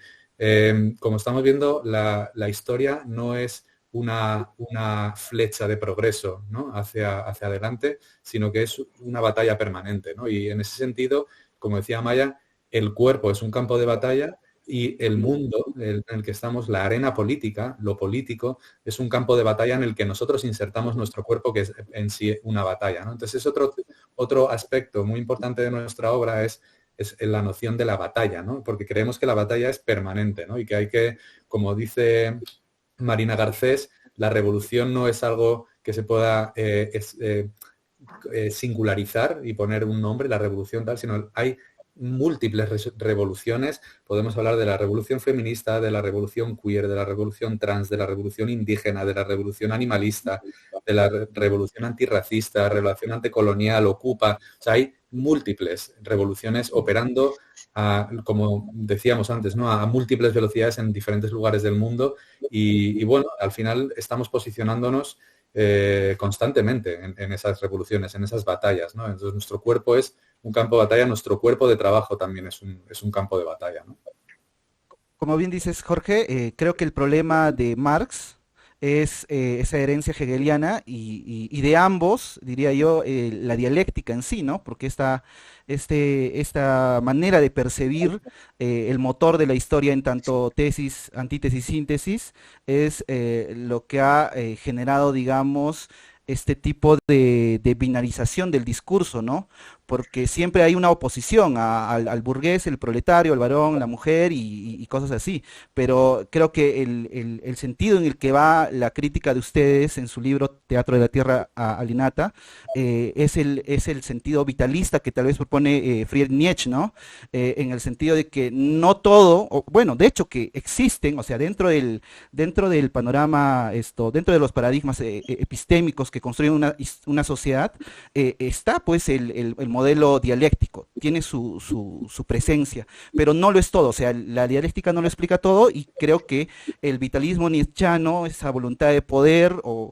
como estamos viendo, la historia no es una flecha de progreso, ¿no? hacia adelante, sino que es una batalla permanente, ¿no? Y en ese sentido, como decía Maya, el cuerpo es un campo de batalla y el mundo en el que estamos, la arena política, lo político, es un campo de batalla en el que nosotros insertamos nuestro cuerpo, que es en sí una batalla, ¿no? Entonces, otro aspecto muy importante de nuestra obra es la noción de la batalla, ¿no? Porque creemos que la batalla es permanente, ¿no? Y que hay que, como dice Marina Garcés, la revolución no es algo que se pueda singularizar y poner un nombre, la revolución tal, sino hay múltiples revoluciones. Podemos hablar de la revolución feminista, de la revolución queer, de la revolución trans, de la revolución indígena, de la revolución animalista, de la revolución antirracista, revolución anticolonial, ocupa. O sea, hay múltiples revoluciones operando, como decíamos antes, ¿no? A múltiples velocidades en diferentes lugares del mundo y bueno, al final estamos posicionándonos constantemente en esas revoluciones, en esas batallas, ¿no? Entonces nuestro cuerpo es un campo de batalla, nuestro cuerpo de trabajo también es un campo de batalla, ¿no? Como bien dices, Jorge, creo que el problema de Marx es esa herencia hegeliana y de ambos, diría yo, la dialéctica en sí, ¿no? Porque esta manera de percibir el motor de la historia en tanto tesis, antítesis, síntesis, es lo que ha generado, digamos, este tipo de binarización del discurso, ¿no? porque siempre hay una oposición al burgués, el proletario, el varón, la mujer y cosas así. Pero creo que el sentido en el que va la crítica de ustedes en su libro Teatro de la Tierra Alinata es el sentido vitalista que tal vez propone Friedrich Nietzsche, ¿no? En el sentido de que no todo, o, bueno, de hecho que existen, o sea, dentro del panorama, dentro de los paradigmas epistémicos que construyen una sociedad, está pues el modelo dialéctico, tiene su presencia, pero no lo es todo, o sea, la dialéctica no lo explica todo y creo que el vitalismo nietzscheano, esa voluntad de poder o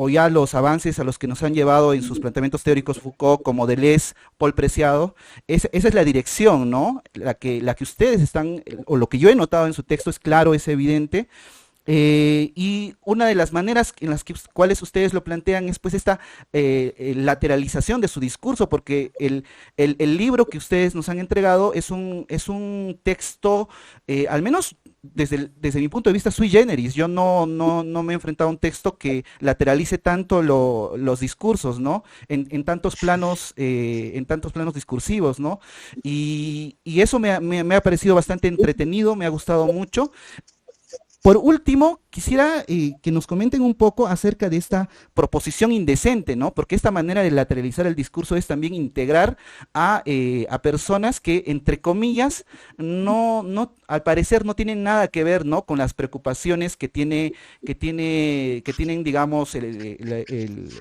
ya los avances a los que nos han llevado en sus planteamientos teóricos Foucault, como Deleuze, Paul Preciado, esa es la dirección, ¿no? La que ustedes están, o lo que yo he notado en su texto es claro, es evidente, y una de las maneras en las cuales ustedes lo plantean es pues esta lateralización de su discurso, porque el libro que ustedes nos han entregado es un texto, al menos desde mi punto de vista, sui generis. Yo no me he enfrentado a un texto que lateralice tanto los discursos, ¿no? En tantos planos discursivos, ¿no? Y eso me ha parecido bastante entretenido, me ha gustado mucho. Por último, quisiera que nos comenten un poco acerca de esta proposición indecente, ¿no? Porque esta manera de lateralizar el discurso es también integrar a personas que, entre comillas, al parecer no tienen nada que ver, ¿no? Con las preocupaciones que tienen, digamos,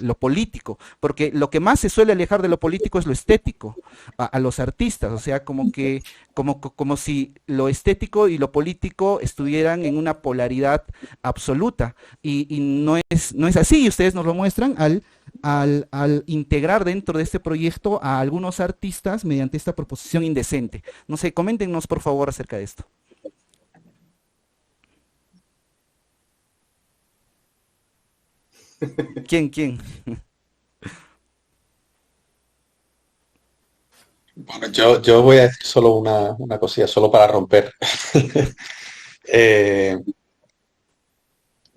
lo político. Porque lo que más se suele alejar de lo político es lo estético, a los artistas. O sea, como si lo estético y lo político estuvieran en una polaridad absoluta, y no es así, y ustedes nos lo muestran al integrar dentro de este proyecto a algunos artistas mediante esta proposición indecente. No sé, coméntenos por favor acerca de esto. ¿Quién? Bueno, yo voy a decir solo una cosilla, solo para romper. Eh,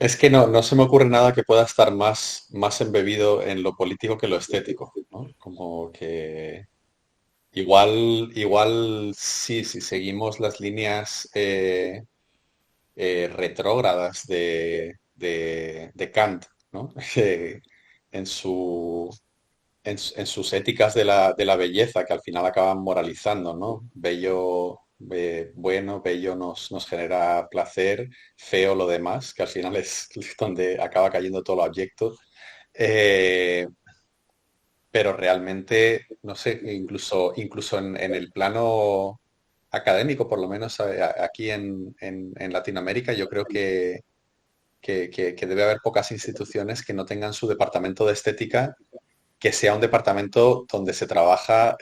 es que no se me ocurre nada que pueda estar más embebido en lo político que lo estético, ¿no? Como que igual sí, si seguimos las líneas retrógradas de Kant, ¿no? En su, en sus éticas de la belleza, que al final acaban moralizando, ¿no? Bello, bueno, bello nos genera placer, feo lo demás, que al final es donde acaba cayendo todo lo abyecto. Eh, pero realmente, no sé, incluso en el plano académico, por lo menos aquí en Latinoamérica, yo creo que debe haber pocas instituciones que no tengan su departamento de estética, que sea un departamento donde se trabaja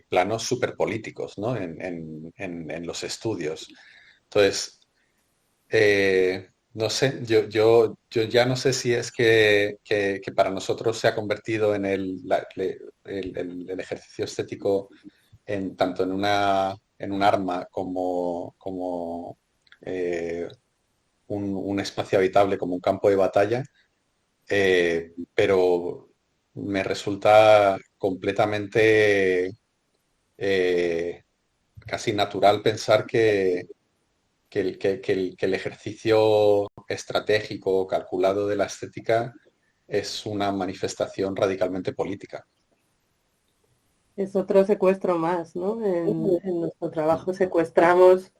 planos superpolíticos, ¿no? En los estudios. Entonces, no sé, yo ya no sé si es que para nosotros se ha convertido en el ejercicio estético tanto en un arma como un espacio habitable, como un campo de batalla, pero me resulta completamente casi natural pensar que el ejercicio estratégico, calculado de la estética es una manifestación radicalmente política. Es otro secuestro más, ¿no? En nuestro trabajo secuestramos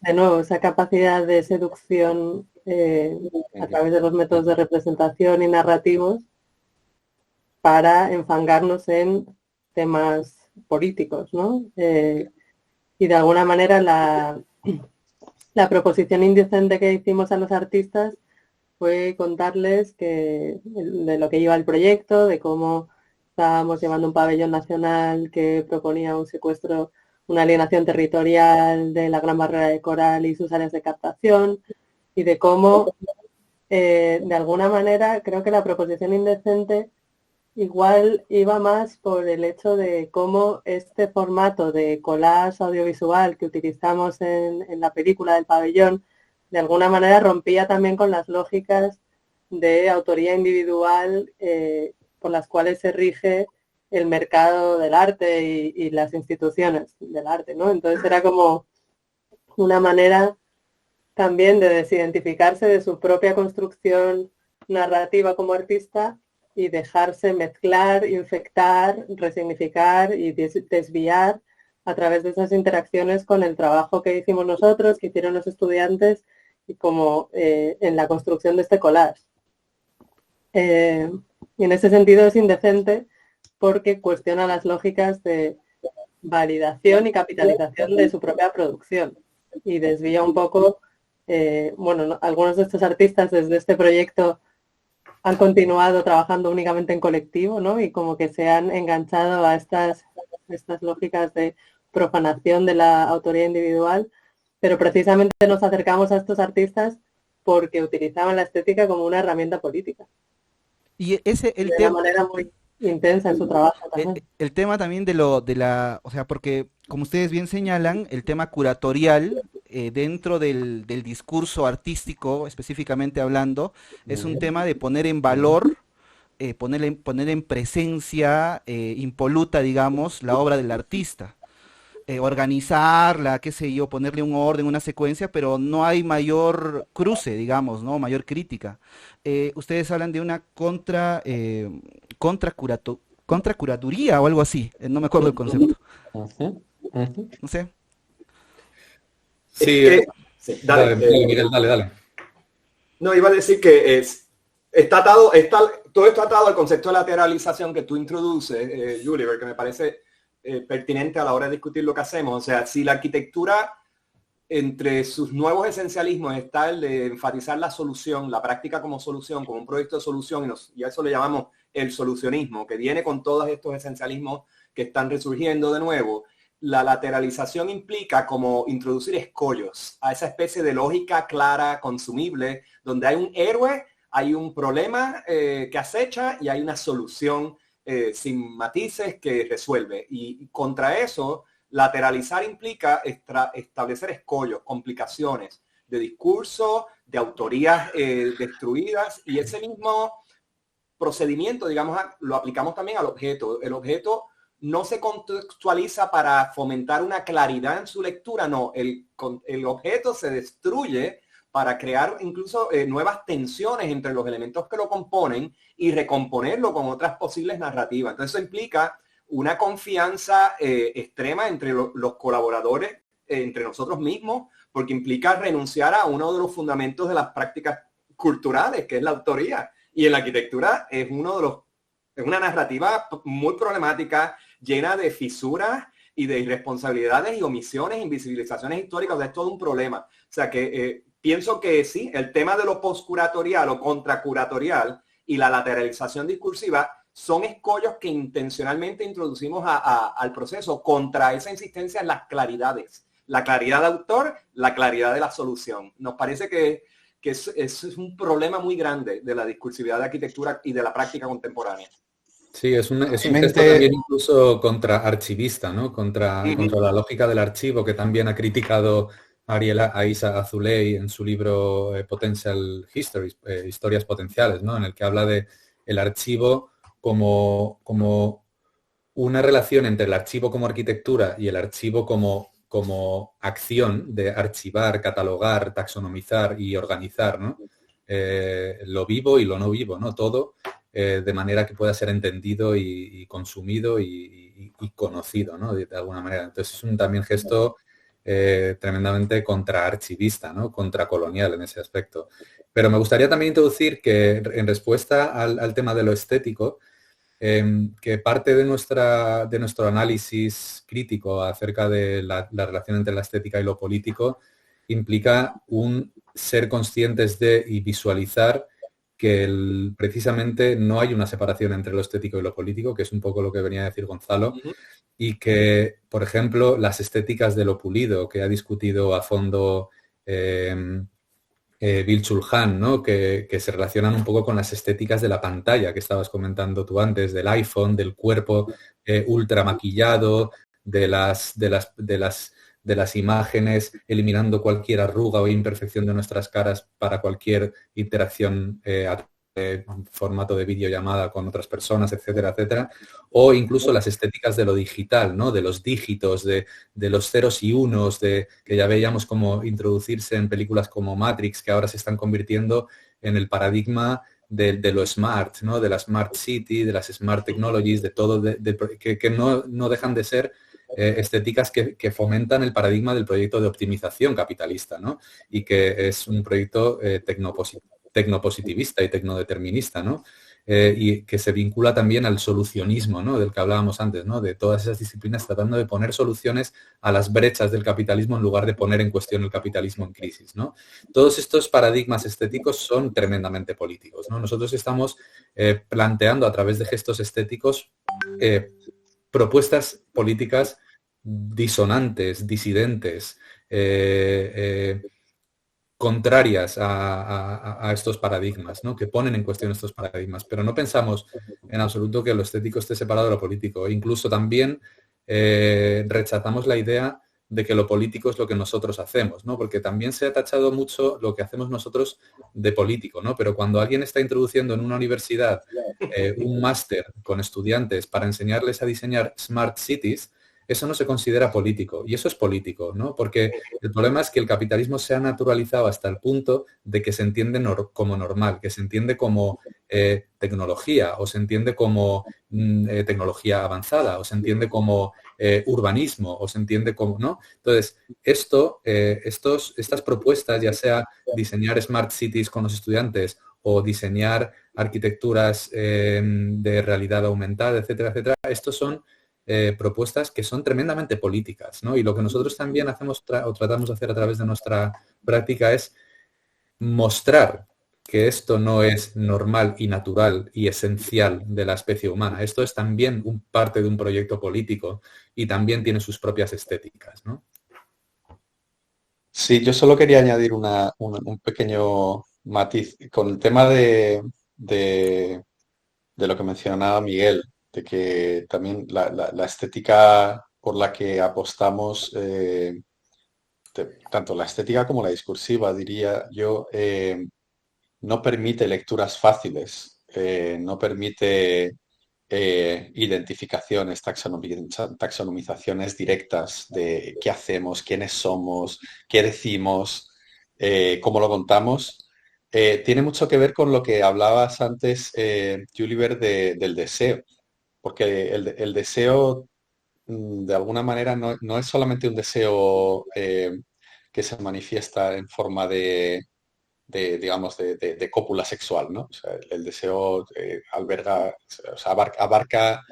de nuevo esa capacidad de seducción a través de los métodos de representación y narrativos para enfangarnos en temas políticos, ¿no? Y de alguna manera la proposición indecente que hicimos a los artistas fue contarles de lo que iba el proyecto, de cómo estábamos llevando un pabellón nacional que proponía un secuestro, una alienación territorial de la Gran Barrera de Coral y sus áreas de captación, y de cómo, de alguna manera, creo que la proposición indecente igual iba más por el hecho de cómo este formato de collage audiovisual que utilizamos en la película del pabellón, de alguna manera rompía también con las lógicas de autoría individual por las cuales se rige el mercado del arte y las instituciones del arte, ¿no? Entonces era como una manera también de desidentificarse de su propia construcción narrativa como artista y dejarse mezclar, infectar, resignificar y desviar a través de esas interacciones con el trabajo que hicimos nosotros, que hicieron los estudiantes y como en la construcción de este collage. Y en ese sentido es indecente porque cuestiona las lógicas de validación y capitalización de su propia producción y desvía un poco, algunos de estos artistas desde este proyecto han continuado trabajando únicamente en colectivo, ¿no? Y como que se han enganchado a estas lógicas de profanación de la autoría individual, pero precisamente nos acercamos a estos artistas porque utilizaban la estética como una herramienta política. Y ese el de tema una manera muy intensa en su trabajo también. el tema también o sea, porque como ustedes bien señalan, el tema curatorial dentro del discurso artístico, específicamente hablando, es un tema de poner en valor, poner en presencia impoluta, digamos, la obra del artista. Organizarla, qué sé yo, ponerle un orden, una secuencia, pero no hay mayor cruce, digamos, ¿no? Mayor crítica. Ustedes hablan de una contracuraduría o algo así, no me acuerdo el concepto. No sé. Sí, Sí, dale, Miguel, dale. No, iba a decir que todo está atado al concepto de lateralización que tú introduces, Julie, que me parece pertinente a la hora de discutir lo que hacemos. O sea, si la arquitectura, entre sus nuevos esencialismos, está el de enfatizar la solución, la práctica como solución, como un proyecto de solución, y a eso le llamamos el solucionismo, que viene con todos estos esencialismos que están resurgiendo de nuevo. La lateralización implica como introducir escollos a esa especie de lógica clara, consumible, donde hay un héroe, hay un problema que acecha y hay una solución sin matices que resuelve. Y contra eso, lateralizar implica establecer escollos, complicaciones de discurso, de autorías destruidas, y ese mismo procedimiento, digamos, lo aplicamos también al objeto. El objeto no se contextualiza para fomentar una claridad en su lectura, no, el objeto se destruye para crear incluso nuevas tensiones entre los elementos que lo componen y recomponerlo con otras posibles narrativas. Entonces eso implica una confianza extrema entre los colaboradores, entre nosotros mismos, porque implica renunciar a uno de los fundamentos de las prácticas culturales, que es la autoría. Y en la arquitectura es una narrativa muy problemática, llena de fisuras y de irresponsabilidades y omisiones, invisibilizaciones históricas. O sea, es todo un problema. O sea que pienso que sí, el tema de lo postcuratorial o contracuratorial y la lateralización discursiva son escollos que intencionalmente introducimos al proceso contra esa insistencia en las claridades. La claridad de autor, la claridad de la solución. Nos parece que es un problema muy grande de la discursividad de arquitectura y de la práctica contemporánea. Sí, es un gesto también incluso contra archivista, ¿no? Contra la lógica del archivo, que también ha criticado Ariela Aisa Azuley en su libro Potential Histories, Historias Potenciales, ¿no? En el que habla de el archivo como una relación entre el archivo como arquitectura y el archivo como acción de archivar, catalogar, taxonomizar y organizar, ¿no? Lo vivo y lo no vivo, ¿no? Todo de manera que pueda ser entendido y consumido y conocido, ¿no? De alguna manera. Entonces es un también gesto tremendamente contraarchivista, ¿no? Contracolonial en ese aspecto. Pero me gustaría también introducir que en respuesta al tema de lo estético, que parte de nuestro análisis crítico acerca de la relación entre la estética y lo político implica un ser conscientes de y visualizar que precisamente no hay una separación entre lo estético y lo político, que es un poco lo que venía a decir Gonzalo, y que, por ejemplo, las estéticas de lo pulido, que ha discutido a fondo Bill Chulhan, ¿no? Que se relacionan un poco con las estéticas de la pantalla que estabas comentando tú antes, del iPhone, del cuerpo ultra maquillado, de las imágenes, eliminando cualquier arruga o imperfección de nuestras caras para cualquier interacción a formato de videollamada con otras personas, etcétera, etcétera, o incluso las estéticas de lo digital, ¿no? De los dígitos, de los ceros y unos, que ya veíamos como introducirse en películas como Matrix, que ahora se están convirtiendo en el paradigma de lo smart, ¿no? De la smart city, de las smart technologies, de todo, que no dejan de ser estéticas que fomentan el paradigma del proyecto de optimización capitalista, ¿no? Y que es un proyecto tecnopositivista y tecnodeterminista, ¿no? Y que se vincula también al solucionismo, ¿no? Del que hablábamos antes, ¿no? De todas esas disciplinas tratando de poner soluciones a las brechas del capitalismo en lugar de poner en cuestión el capitalismo en crisis, ¿no? Todos estos paradigmas estéticos son tremendamente políticos, ¿no? Nosotros estamos planteando a través de gestos estéticos propuestas políticas disonantes, disidentes, contrarias a estos paradigmas, ¿no? Que ponen en cuestión estos paradigmas, pero no pensamos en absoluto que lo estético esté separado de lo político. Incluso también rechazamos la idea de que lo político es lo que nosotros hacemos, ¿no? Porque también se ha tachado mucho lo que hacemos nosotros de político, ¿no? Pero cuando alguien está introduciendo en una universidad un máster con estudiantes para enseñarles a diseñar smart cities, eso no se considera político, y eso es político, ¿no? Porque el problema es que el capitalismo se ha naturalizado hasta el punto de que se entiende como normal, que se entiende como tecnología, o se entiende como tecnología avanzada, o se entiende como urbanismo, o se entiende como, ¿no? Entonces, estas propuestas, ya sea diseñar smart cities con los estudiantes o diseñar arquitecturas de realidad aumentada, etcétera, etcétera, estos son propuestas que son tremendamente políticas, ¿no? Y lo que nosotros también hacemos o tratamos de hacer a través de nuestra práctica es mostrar que esto no es normal y natural y esencial de la especie humana. Esto es también parte de un proyecto político y también tiene sus propias estéticas, ¿no? Sí, yo solo quería añadir un pequeño matiz con el tema de- de lo que mencionaba Miguel, de que también la estética por la que apostamos, tanto la estética como la discursiva, diría yo, no permite lecturas fáciles, no permite identificaciones, taxonomizaciones directas de qué hacemos, quiénes somos, qué decimos, cómo lo contamos. Tiene mucho que ver con lo que hablabas antes, Juliver, del deseo, porque el deseo, de alguna manera, no es solamente un deseo que se manifiesta en forma digamos, de cópula sexual, ¿no? O sea, el deseo alberga, o sea, abarca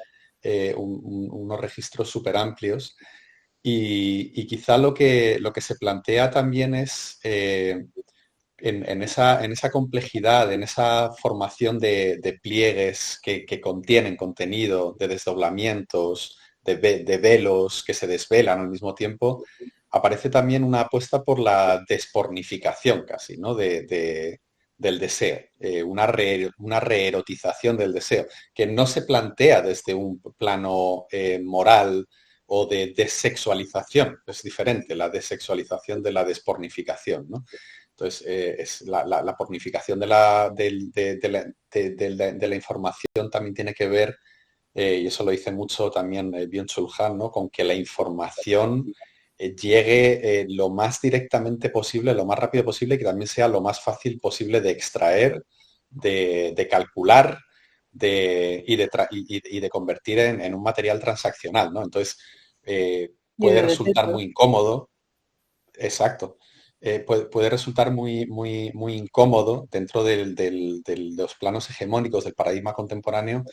unos registros súper amplios y quizá lo que se plantea también es en esa complejidad, en esa formación de pliegues que contienen contenido, de desdoblamientos, de velos que se desvelan al mismo tiempo, aparece también una apuesta por la despornificación casi, ¿no? Del deseo, una reerotización del deseo, que no se plantea desde un plano moral o de desexualización, es diferente la desexualización de la despornificación, ¿no? Entonces, es la pornificación de la información también tiene que ver, y eso lo dice mucho también Byung-Chul Han, ¿no? Con que la información llegue lo más directamente posible, lo más rápido posible, y que también sea lo más fácil posible de extraer, de calcular y de convertir en un material transaccional, ¿no? Entonces, Y puede de resultar desecho. muy incómodo. Exacto. Puede resultar muy, muy, muy incómodo dentro de los planos hegemónicos del paradigma contemporáneo,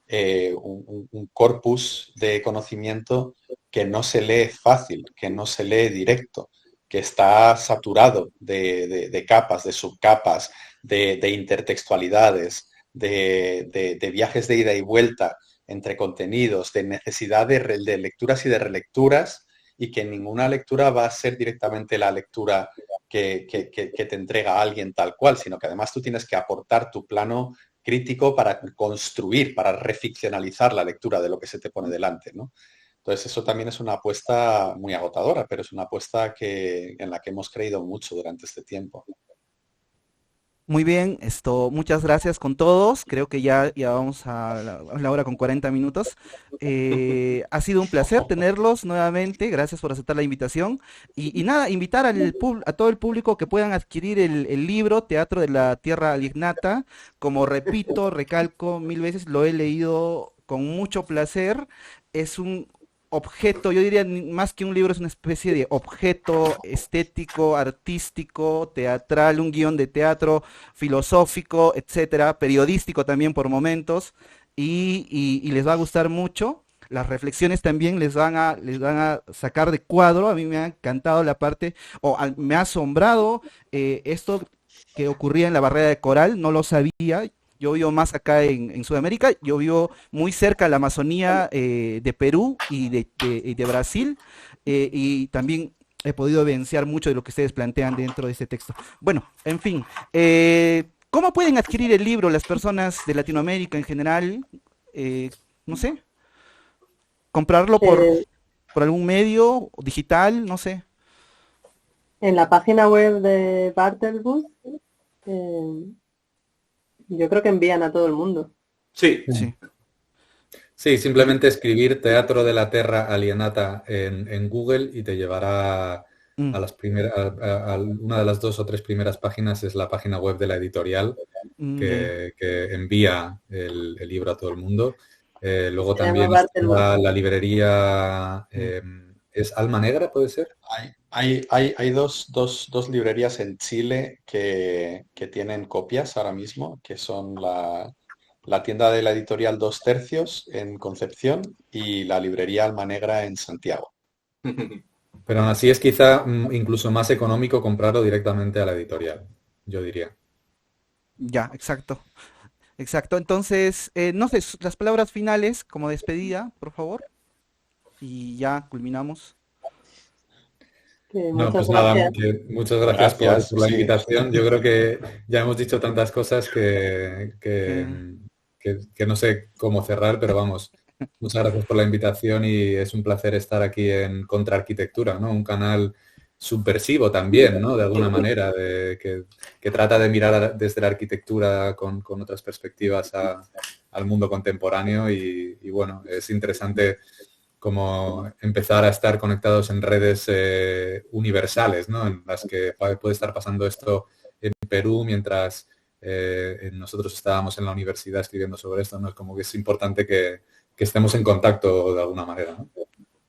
un corpus de conocimiento que no se lee fácil, que no se lee directo, que está saturado de capas, de subcapas, de intertextualidades, de viajes de ida y vuelta entre contenidos, de necesidad de lecturas y de relecturas, y que ninguna lectura va a ser directamente la lectura que te entrega a alguien tal cual, sino que además tú tienes que aportar tu plano crítico para construir, para reficcionalizar la lectura de lo que se te pone delante, ¿no? Entonces eso también es una apuesta muy agotadora, pero es una apuesta en la que hemos creído mucho durante este tiempo. Muy bien, muchas gracias con todos. Creo que ya vamos a la hora con 40 minutos. Ha sido un placer tenerlos nuevamente. Gracias por aceptar la invitación. Y nada, invitar a todo el público que puedan adquirir el libro Teatro de la Tierra Alignata. Como repito, recalco 1000 veces, lo he leído con mucho placer. Es un objeto, yo diría más que un libro, es una especie de objeto estético, artístico, teatral, un guión de teatro, filosófico, etcétera, periodístico también por momentos, y les va a gustar mucho. Las reflexiones también les van a sacar de cuadro. A mí me ha encantado la parte, me ha asombrado esto que ocurría en la barrera de coral, no lo sabía. Yo vivo más acá en Sudamérica, yo vivo muy cerca de la Amazonía de Perú y de Brasil, y también he podido evidenciar mucho de lo que ustedes plantean dentro de este texto. Bueno, en fin, ¿cómo pueden adquirir el libro las personas de Latinoamérica en general? Eh, no sé, comprarlo Eh, por algún medio digital, no sé. en la página web de Bartelbus, eh, yo creo que envían a todo el mundo. Sí, Sí. Sí, simplemente escribir Teatro de la Terra Alienata en Google y te llevará Mm, a las primeras, una de las 2 o 3 primeras páginas es la página web de la editorial ya, ya. que envía el libro a todo el mundo. Luego Se llama también Bartelbus. está la librería, Mm. ¿es Alma Negra, puede ser? Hay dos librerías en Chile que tienen copias ahora mismo, que son la tienda de la editorial Dos Tercios en Concepción y la librería Alma Negra en Santiago. Pero aún así es quizá incluso más económico comprarlo directamente a la editorial, yo diría. Ya, exacto. Exacto. Entonces, no sé, las palabras finales como despedida, por favor. Y ya culminamos. Que No, muchas pues nada, gracias. muchas gracias Gracias, por la sí. invitación. Yo creo que ya hemos dicho tantas cosas Que, que no sé cómo cerrar, pero vamos, muchas gracias por la invitación y es un placer estar aquí en Contraarquitectura, ¿no? Un canal subversivo también, ¿no? De alguna manera, que trata de mirar desde la arquitectura con otras perspectivas al mundo contemporáneo y bueno, es interesante como empezar a estar conectados en redes universales, ¿no? En las que puede estar pasando esto en Perú mientras nosotros estábamos en la universidad escribiendo sobre esto, ¿no? Es como que es importante que estemos en contacto de alguna manera, ¿no?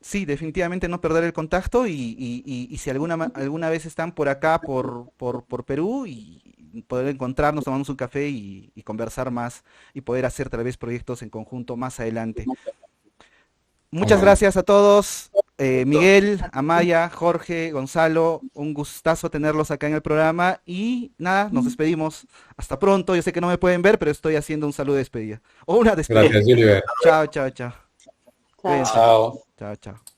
sí, definitivamente no perder el contacto y si alguna vez están por acá, por Perú, y poder encontrarnos, tomarnos un café y conversar más y poder hacer tal vez proyectos en conjunto más adelante. Muy Muchas bien. gracias a todos. Miguel, Amaya, Jorge, Gonzalo, un gustazo tenerlos acá en el programa y nada, nos despedimos. Hasta pronto. Yo sé que no me pueden ver, pero estoy haciendo un saludo de despedida. O una despedida. Gracias, Julio. Chao, chao, chao. Chao. Cuídense. Chao. Chao, chao.